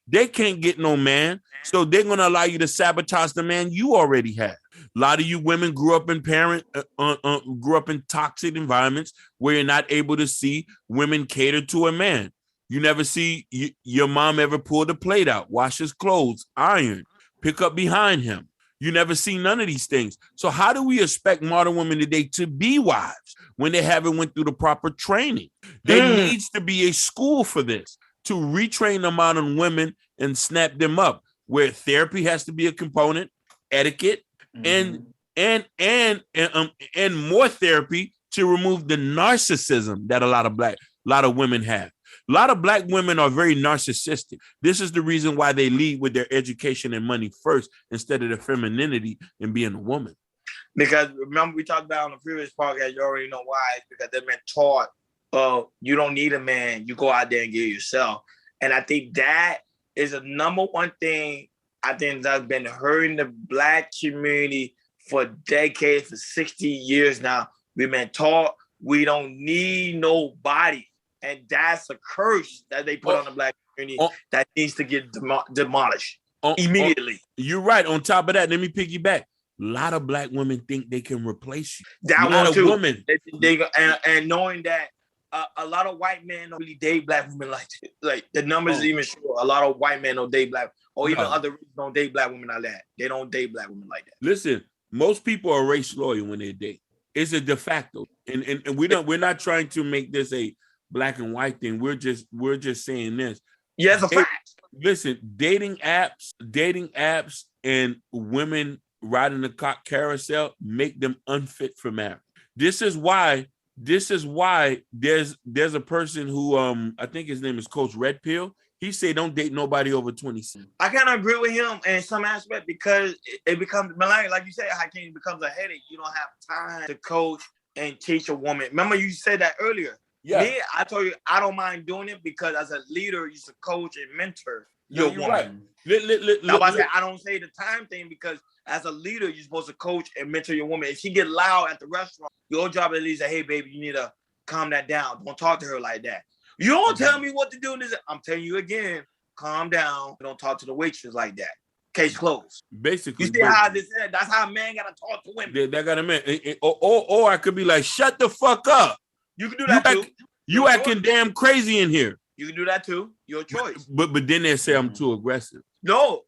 They can't get no man, so they're going to allow you to sabotage the man you already have. A lot of you women grew up in toxic environments where you're not able to see women cater to a man. You never see your mom ever pull the plate out, wash his clothes, iron, pick up behind him. You never see none of these things. So how do we expect modern women today to be wives when they haven't went through the proper training? There needs to be a school for this, to retrain the modern women and snap them up, where therapy has to be a component, etiquette, and more therapy to remove the narcissism that a lot of women have. A lot of black women are very narcissistic. This is the reason why they lead with their education and money first instead of their femininity and being a woman. Because remember, we talked about on the previous podcast, you already know why. It's because they've been taught, you don't need a man. You go out there and get it yourself. And I think that is the number one thing I think that's been hurting the black community for decades, for 60 years now. We've been taught we don't need nobody. And that's a curse that they put on the black community that needs to get demolished immediately. You're right. On top of that, let me piggyback. A lot of black women think they can replace you. That one too. Women. And knowing that a lot of white men don't really date black women like that. Like the numbers even show a lot of white men don't date black, or even other races don't date black women like that. They don't date black women like that. Listen, most people are race loyal when they date. It's a de facto, and we're not trying to make this a black and white thing. We're just saying this. Yeah, it's a fact. Listen, dating apps, and women riding the carousel make them unfit for marriage. This is why there's a person who I think his name is Coach Red Pill. He say don't date nobody over 26. I kind of agree with him in some aspect because it becomes, like you said, Hakeem, it becomes a headache. You don't have time to coach and teach a woman. Remember you said that earlier. Yeah. Me, I told you I don't mind doing it because as a leader, you should coach and mentor your woman. Right. I don't say the time thing because as a leader, you're supposed to coach and mentor your woman. If she get loud at the restaurant, your job at least say, hey, baby, you need to calm that down. Don't talk to her like that. You don't tell me what to do. I'm telling you again, calm down. Don't talk to the waitress like that. Case closed. Basically. You see how this is? That's how a man got to talk to women. That got a man. Or I could be like, shut the fuck up. You can do that too. You acting damn crazy in here. You can do that too. Your choice. But then they say I'm too aggressive. No,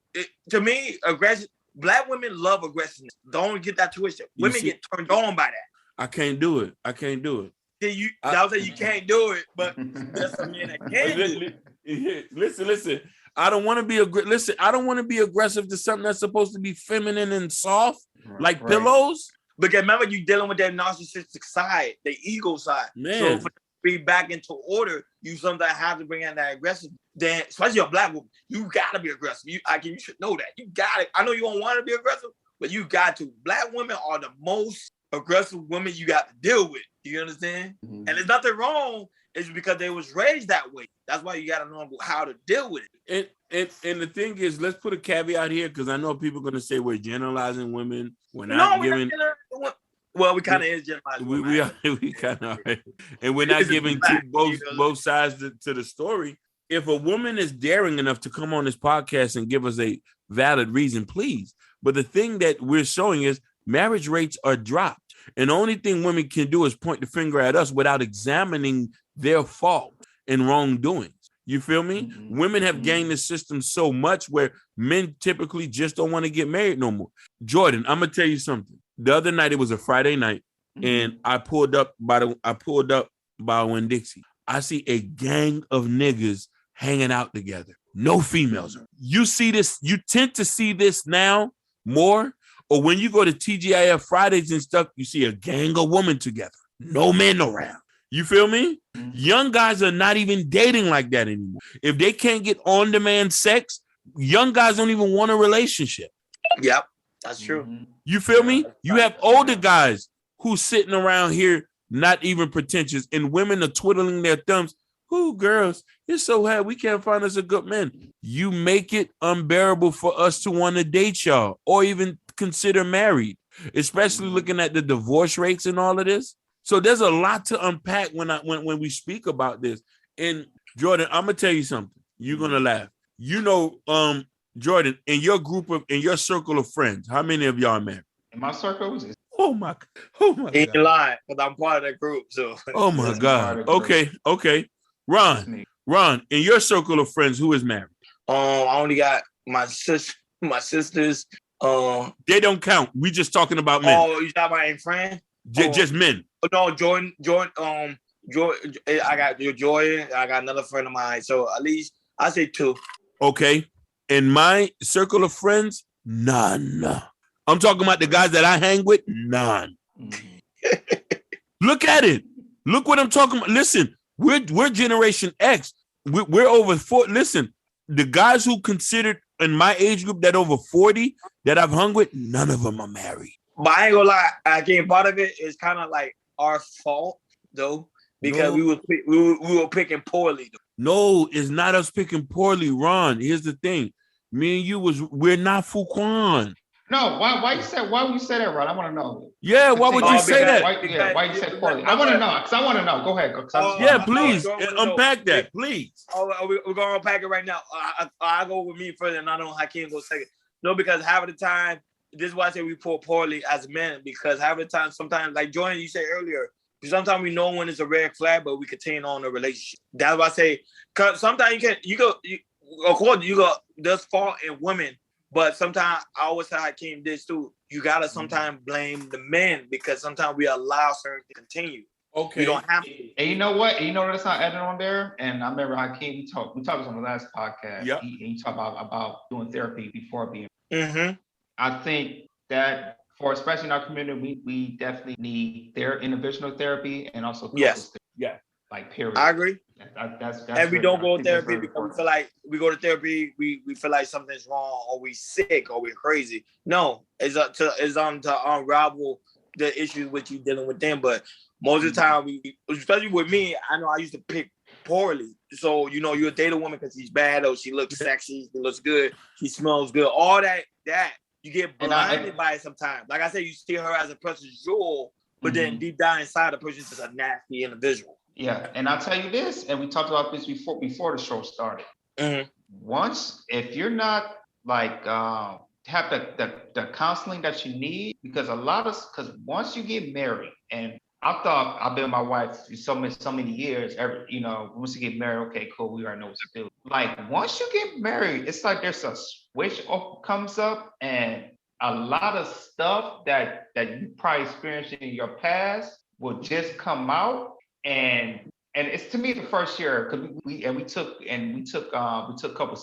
to me, aggressive. Black women love aggressiveness. Don't get that twisted. Women get turned on by that. I can't do it. I was saying you can't do it, but there's some men that can do it. Listen. I don't want to be aggressive to something that's supposed to be feminine and soft, like pillows. Because remember, you're dealing with that narcissistic side, the ego side. Man. So for be back into order, you sometimes have to bring in that aggressive. Then, especially a black woman, you gotta be aggressive. You should know that. You got it. I know you don't want to be aggressive, but you got to. Black women are the most aggressive women you got to deal with. You understand? Mm-hmm. And there's nothing wrong. It's because they was raised that way. That's why you got to know how to deal with it. And the thing is, let's put a caveat here because I know people are going to say we're generalizing women. We're not giving. Well, we kind of is generalizing. We kind of are. And we're not giving both sides to the story. If a woman is daring enough to come on this podcast and give us a valid reason, please. But the thing that we're showing is marriage rates are dropped. And the only thing women can do is point the finger at us without examining their fault and wrongdoings. You feel me? Mm-hmm. Women have gained the system so much where men typically just don't want to get married no more. Jordan, I'm gonna tell you something. The other night, it was a Friday night, and I pulled up by Winn-Dixie. I see a gang of niggas hanging out together. No females. You see this, you tend to see this now more. Or when you go to TGIF Fridays and stuff, you see a gang of women together. No men around. You feel me? Mm-hmm. Young guys are not even dating like that anymore. If they can't get on-demand sex, young guys don't even want a relationship. Yep, that's true. Mm-hmm. You feel me? You have older guys who's sitting around here not even pretentious, and women are twiddling their thumbs. Ooh, girls, it's so hard. We can't find us a good man. You make it unbearable for us to want to date y'all or even consider married, especially looking at the divorce rates and all of this. So there's a lot to unpack when we speak about this. And Jordan, I'm gonna tell you something. You're gonna laugh. You know, Jordan, in your circle of friends, how many of y'all are married? In my circle, oh my God. Ain't lying, because I'm part of that group. So oh my God. Okay. Ron, in your circle of friends, who is married? I only got my sisters. They don't count. We just talking about men. Oh, you talking about a friend? Just men. No, Jordan. I got Jordan. I got another friend of mine. So at least I say 2. Okay. In my circle of friends, none. I'm talking about the guys that I hang with. None. Look at it. Look what I'm talking about. Listen, We're Generation X. We're over 40. Listen, the guys who considered in my age group that over 40 that I've hung with, none of them are married. But I ain't gonna lie, I think part of it is kind of like our fault though, because we were picking poorly. Though. No, it's not us picking poorly, Ron. Here's the thing. Me and you we're not Fuquan. No, why you say that, Ron? I want to know. Yeah, why would you say that? Why you said poorly? I want to know, because I want to know. Go ahead. Yeah, please unpack that, please. We're gonna unpack it right now. I go with me first, and I know Hakeem go second. No, because half of the time, this is why I say we pour poorly as men, because half of the time, sometimes, like Jordan, you said earlier, sometimes we know when it's a red flag, but we continue on the relationship. That's why I say, because sometimes you go, there's fault in women. But sometimes I always say Hakeem this too. You gotta sometimes blame the men, because sometimes we allow certain to continue. Okay. You don't have to. And you know what? You know that's not added on there. And I remember Hakeem, we talked on the last podcast. Yeah. He talked about doing therapy before being. Mm-hmm. I think that especially in our community, we definitely need their individual therapy and also yes. Yeah. Like period. I agree. That's and we don't go to therapy because we feel like we go to therapy, we feel like something's wrong, or we sick, or we're crazy. No, it's on to unravel the issues with you dealing with them. But most of the time, especially with me, I know I used to pick poorly. So you date a woman because she's bad, or she looks sexy, she looks good, she smells good, all that you get blinded by it sometimes. Like I said, you see her as a precious jewel, but then deep down inside, the person's just a nasty individual. Yeah, and I'll tell you this, and we talked about this before the show started. Mm-hmm. Once, if you're not like have the counseling that you need, because once you get married, and I thought I've been with my wife for so many years. Once you get married, okay, cool, we already know what to do. Like once you get married, it's like there's a switch comes up, and a lot of stuff that you probably experienced in your past will just come out. And it's, to me, the first year, because we took a couple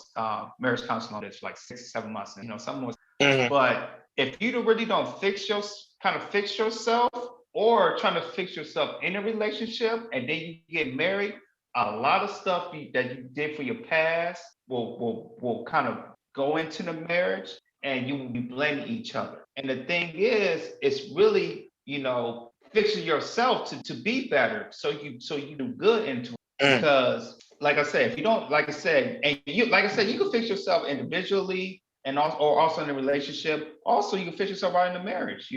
marriage counseling on this for like 6 or 7 months, and some was. Mm-hmm. But if you really don't fix yourself, or trying to fix yourself in a relationship, and then you get married, a lot of stuff that you did for your past will kind of go into the marriage, and you will be blaming each other. And the thing is, it's really fixing yourself to be better, so you do good into it. Because like I said, if you don't, you can fix yourself individually and also in a relationship. Also, you can fix yourself right in the marriage,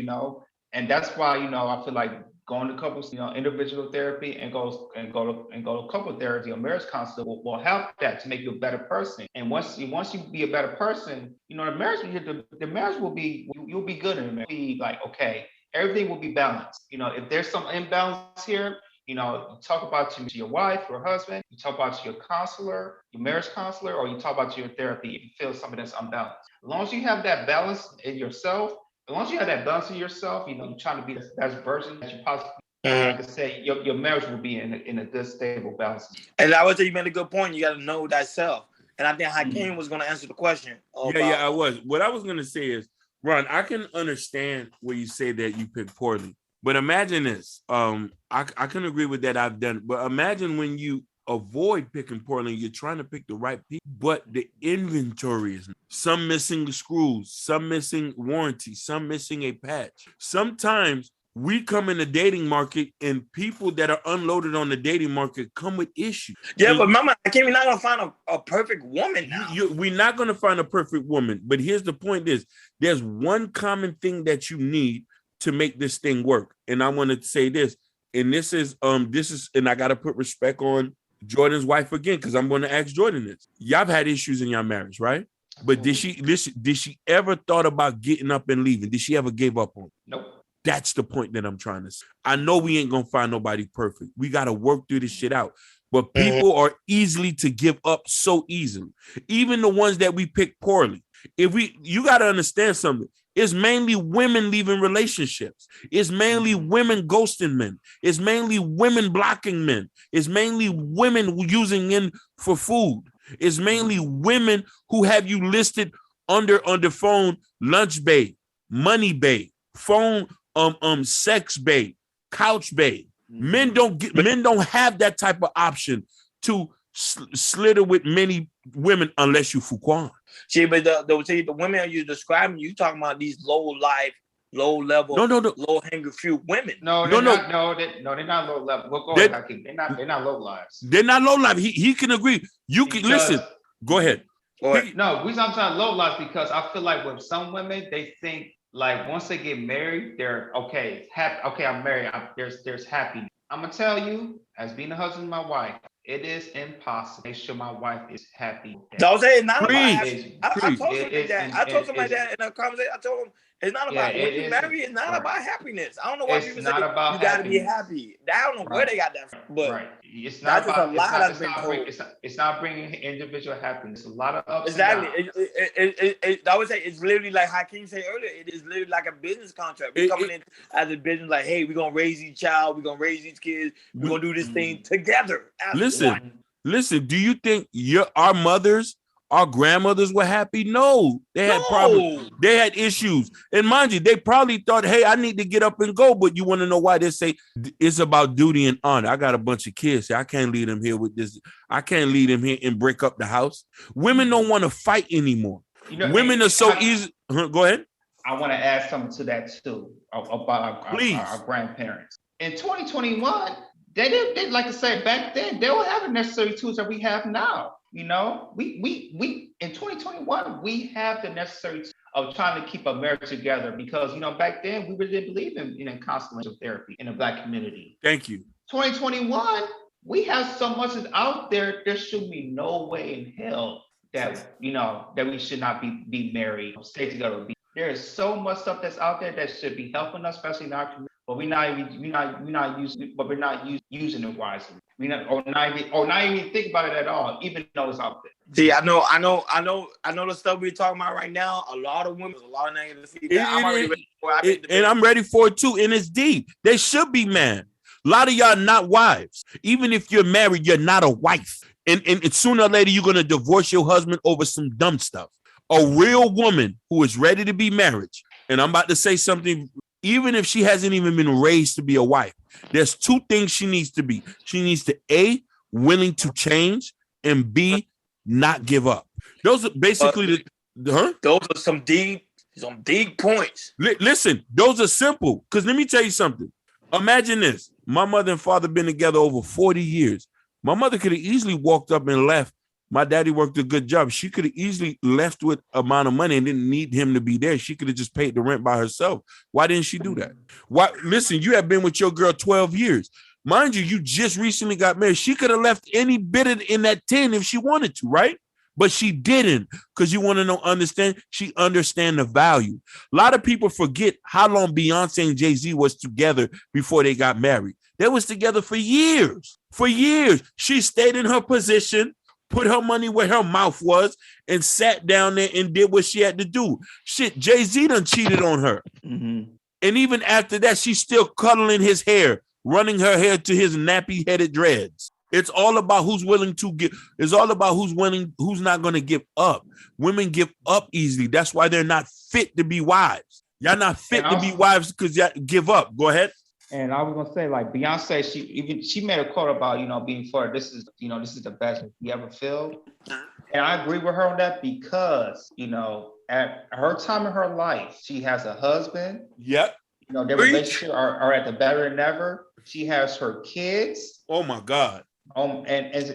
and that's why I feel like going to couples, individual therapy and go to couple therapy or marriage counselor will help that to make you a better person. And once you be a better person, the marriage will be, you'll be good in the marriage. Be like, okay, everything will be balanced. If there's some imbalance here, you talk about to your wife or husband, you talk about to your counselor, your marriage counselor, or you talk about to your therapy if you feel something that's unbalanced. As long as you have that balance in yourself, you're trying to be the best version that you possibly can. Like I say, your marriage will be in a good, stable balance. And I would say you made a good point. You got to know thyself. And I think Hakeem was going to answer the question. I was. What I was going to say is, Ron, I can understand where you say that you pick poorly, but imagine this. I can agree with that. I've done, but imagine when you avoid picking poorly, you're trying to pick the right people, but the inventory is some missing the screws, some missing warranty, some missing a patch. Sometimes we come in the dating market, and people that are unloaded on the dating market come with issues. Yeah, but mama, we're not going to find a perfect woman now. We're not going to find a perfect woman. But here's the point is, there's one common thing that you need to make this thing work. And I want to say this, and this is, and I got to put respect on Jordan's wife again, because I'm going to ask Jordan this. Y'all have had issues in your marriage, right? But did she ever thought about getting up and leaving? Did she ever give up on it? Nope. That's the point that I'm trying to say. I know we ain't going to find nobody perfect. We got to work through this shit out. But people are easily to give up so easily. Even the ones that we pick poorly. You got to understand something. It's mainly women leaving relationships. It's mainly women ghosting men. It's mainly women blocking men. It's mainly women using men for food. It's mainly women who have you listed on the phone, lunch babe, money babe, phone, sex babe, couch babe. Men don't have that type of option to slither with many women unless you Fuquan. See, but the women you're describing, you talking about these low level, low hanging fruit women. No, they're not low level. We'll go ahead, Hakeem. They're not low lives. They're not low life. He can agree. You can listen. Go ahead. No, we're not talking low lives because I feel like with some women, they think like once they get married, they're okay. Okay, I'm married. There's happiness. I'm gonna tell you, as being a husband of my wife, it is impossible to make sure my wife is happy. Don't say it's not about happy. I told somebody that in a conversation. I told him it's not about when you marry. It's not about happiness. I don't know why people say you got to be happy. I don't know where they got that from. But it's not about a lie that's been told. It's not bringing individual happiness. A lot of ups exactly. I would say it's literally like Hakeem said earlier. It is literally like a business contract. We're coming in as a business, like, hey, we're gonna raise each child. We're gonna raise these kids. We're gonna do this thing together. Listen. Do you think our mothers? Our grandmothers were happy? No, they had problems. They had issues. And mind you, they probably thought, hey, I need to get up and go. But you want to know why they say it's about duty and honor. I got a bunch of kids. So I can't leave them here with this. I can't leave them here and break up the house. Women don't want to fight anymore. Women are so easy. Go ahead. I want to add something to that too about our grandparents. In 2021, they like to say back then, they don't have the necessary tools that we have now. We in 2021 we have the necessary of trying to keep a marriage together because back then we really didn't believe in constellation therapy in the Black community. Thank you. 2021 we have so much out there. There should be no way in hell that that we should not be married, stay together. There is so much stuff that's out there that should be helping us, especially in our community. But we're not using it wisely. Not even think about it at all, even though it's out there. See, I know the stuff we're talking about right now. A lot of women, a lot of negative feedback. I'm ready for it too. And it's deep. They should be mad. A lot of y'all not wives. Even if you're married, you're not a wife. And sooner or later, you're gonna divorce your husband over some dumb stuff. A real woman who is ready to be married, and I'm about to say something. Even if she hasn't even been raised to be a wife, there's two things she needs to be. She needs to A, willing to change, and B, not give up. Those are basically those are some deep points. Listen, those are simple. Because let me tell you something. Imagine this. My mother and father been together over 40 years. My mother could have easily walked up and left. My daddy worked a good job. She could have easily left with amount of money and didn't need him to be there. She could have just paid the rent by herself. Why didn't she do that? Why? Listen, you have been with your girl 12 years. Mind you, you just recently got married. She could have left any bit in that 10 if she wanted to, right? But she didn't, because you want to understand, she understand the value. A lot of people forget how long Beyonce and Jay-Z was together before they got married. They was together for years. For years. She stayed in her position, put her money where her mouth was, and sat down there and did what she had to do. Shit, Jay-Z done cheated on her. Mm-hmm. And even after that, she's still cuddling his hair, running her hair to his nappy-headed dreads. It's all about who's willing to give. It's all about who's not going to give up. Women give up easily. That's why they're not fit to be wives. Y'all not fit to be wives because y'all give up. Go ahead. And I was gonna say, like Beyonce, she made a quote about being for this is the best you ever feel, and I agree with her on that because at her time in her life, she has a husband. Yep. Their relationship are at the better than ever. She has her kids. Oh my God. She has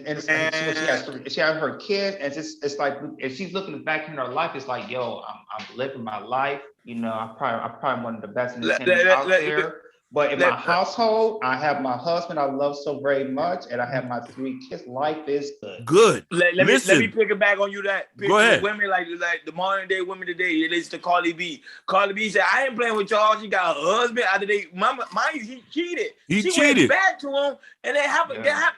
her kids, and it's like if she's looking back in her life, it's like, yo, I'm living my life. I'm probably one of the best entertainers out there. But in my household, I have my husband I love so very much, and I have my 3 kids. Life is good. Good. Let me pick it back on you. Go ahead. Women like the modern day women today, they listen to Cardi B. Cardi B said, "I ain't playing with y'all." She got a husband out of the mind you, he cheated. She went back to him, and they're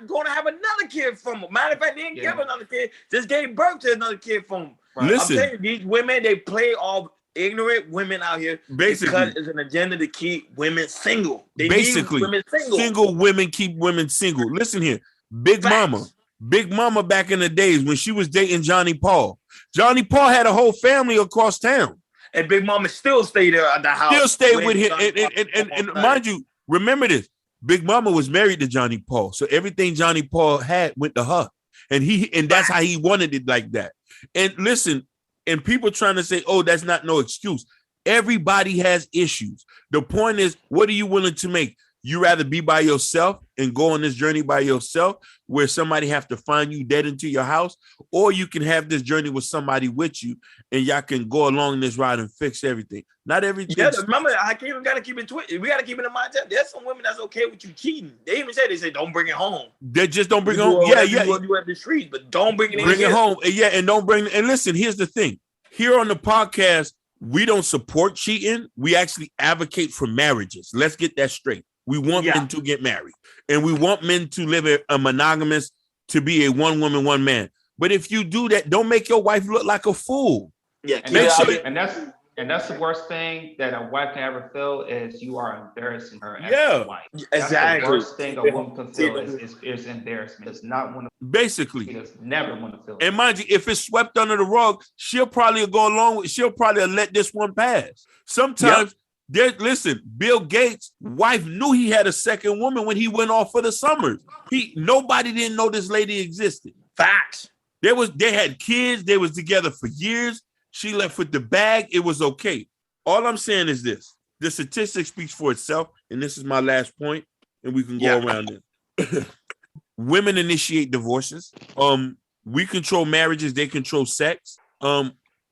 going to have another kid from him. Matter of fact, they didn't give another kid. Just gave birth to another kid from him. Right. Listen, I'm telling you, these women, they play all ignorant women out here because it's an agenda to keep women single. They need women single women keep women single. Listen here, Big Mama back in the days when she was dating Johnny Paul. Johnny Paul had a whole family across town, and Big Mama still stayed there at the house. Still stayed with him, and mind you, remember this. Big Mama was married to Johnny Paul, so everything Johnny Paul had went to her, and that's how he wanted it like that. And listen, and people trying to say, "Oh, that's not no excuse." Everybody has issues. The point is, what are you willing to make? You rather be by yourself and go on this journey by yourself where somebody have to find you dead into your house, or you can have this journey with somebody with you and y'all can go along this ride and fix everything. Not everything. Yeah, remember, I even got to keep it we got to keep it in mind. There's some women that's okay with you cheating. They say don't bring it home. They just don't bring it home. Yeah. You at the streets, but don't bring it in. Bring it home. Yeah, and don't bring it. And listen, here's the thing. Here on the podcast, we don't support cheating. We actually advocate for marriages. Let's get that straight. We want men to get married, and we want men to live a monogamous, to be a one woman, one man. But if you do that, don't make your wife look like a fool. Yeah, and that's the worst thing that a wife can ever feel is you are embarrassing her as a wife. That's the worst thing a woman can feel is embarrassment. It's not want to. Basically, she does never want to feel. And mind you, if it's swept under the rug, she'll probably go along with. She'll probably let this one pass. Sometimes. Listen, Bill Gates' wife knew he had a second woman when he went off for the summers. Nobody didn't know this lady existed. Facts. They had kids. They was together for years. She left with the bag. It was okay. All I'm saying is this: the statistic speaks for itself, and this is my last point, and we can go around it. Women initiate divorces. We control marriages. They control sex.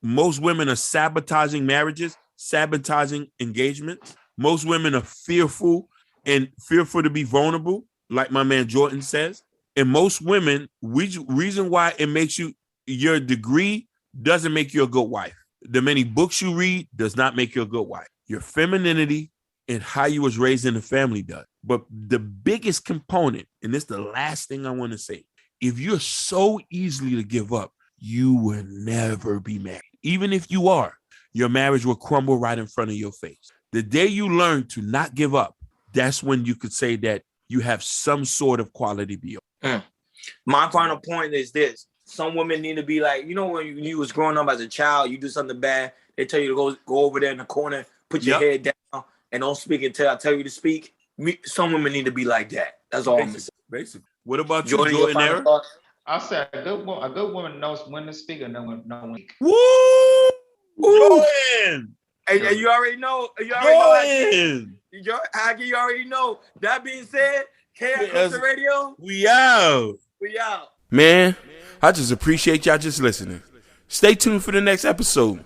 Most women are sabotaging marriages. Sabotaging engagements. Most women are fearful to be vulnerable, like my man Jordan says. And most women, reason why it makes your degree doesn't make you a good wife. The many books you read does not make you a good wife. Your femininity and how you was raised in the family does. But the biggest component, and this is the last thing I want to say, if you're so easily to give up, you will never be married. Even if you are, your marriage will crumble right in front of your face. The day you learn to not give up, that's when you could say that you have some sort of quality beyond. My final point is this. Some women need to be like, when you was growing up as a child, you do something bad, they tell you to go over there in the corner, put your head down, and don't speak until I tell you to speak. Some women need to be like that. That's all I'm saying. Basically. What about you, Jordan? I'll say a good woman knows when to speak and no one. Woo! Jordan! And you already know. You already know. That being said, Chaos Culture Radio. We out. Man, I just appreciate y'all just listening. Stay tuned for the next episode.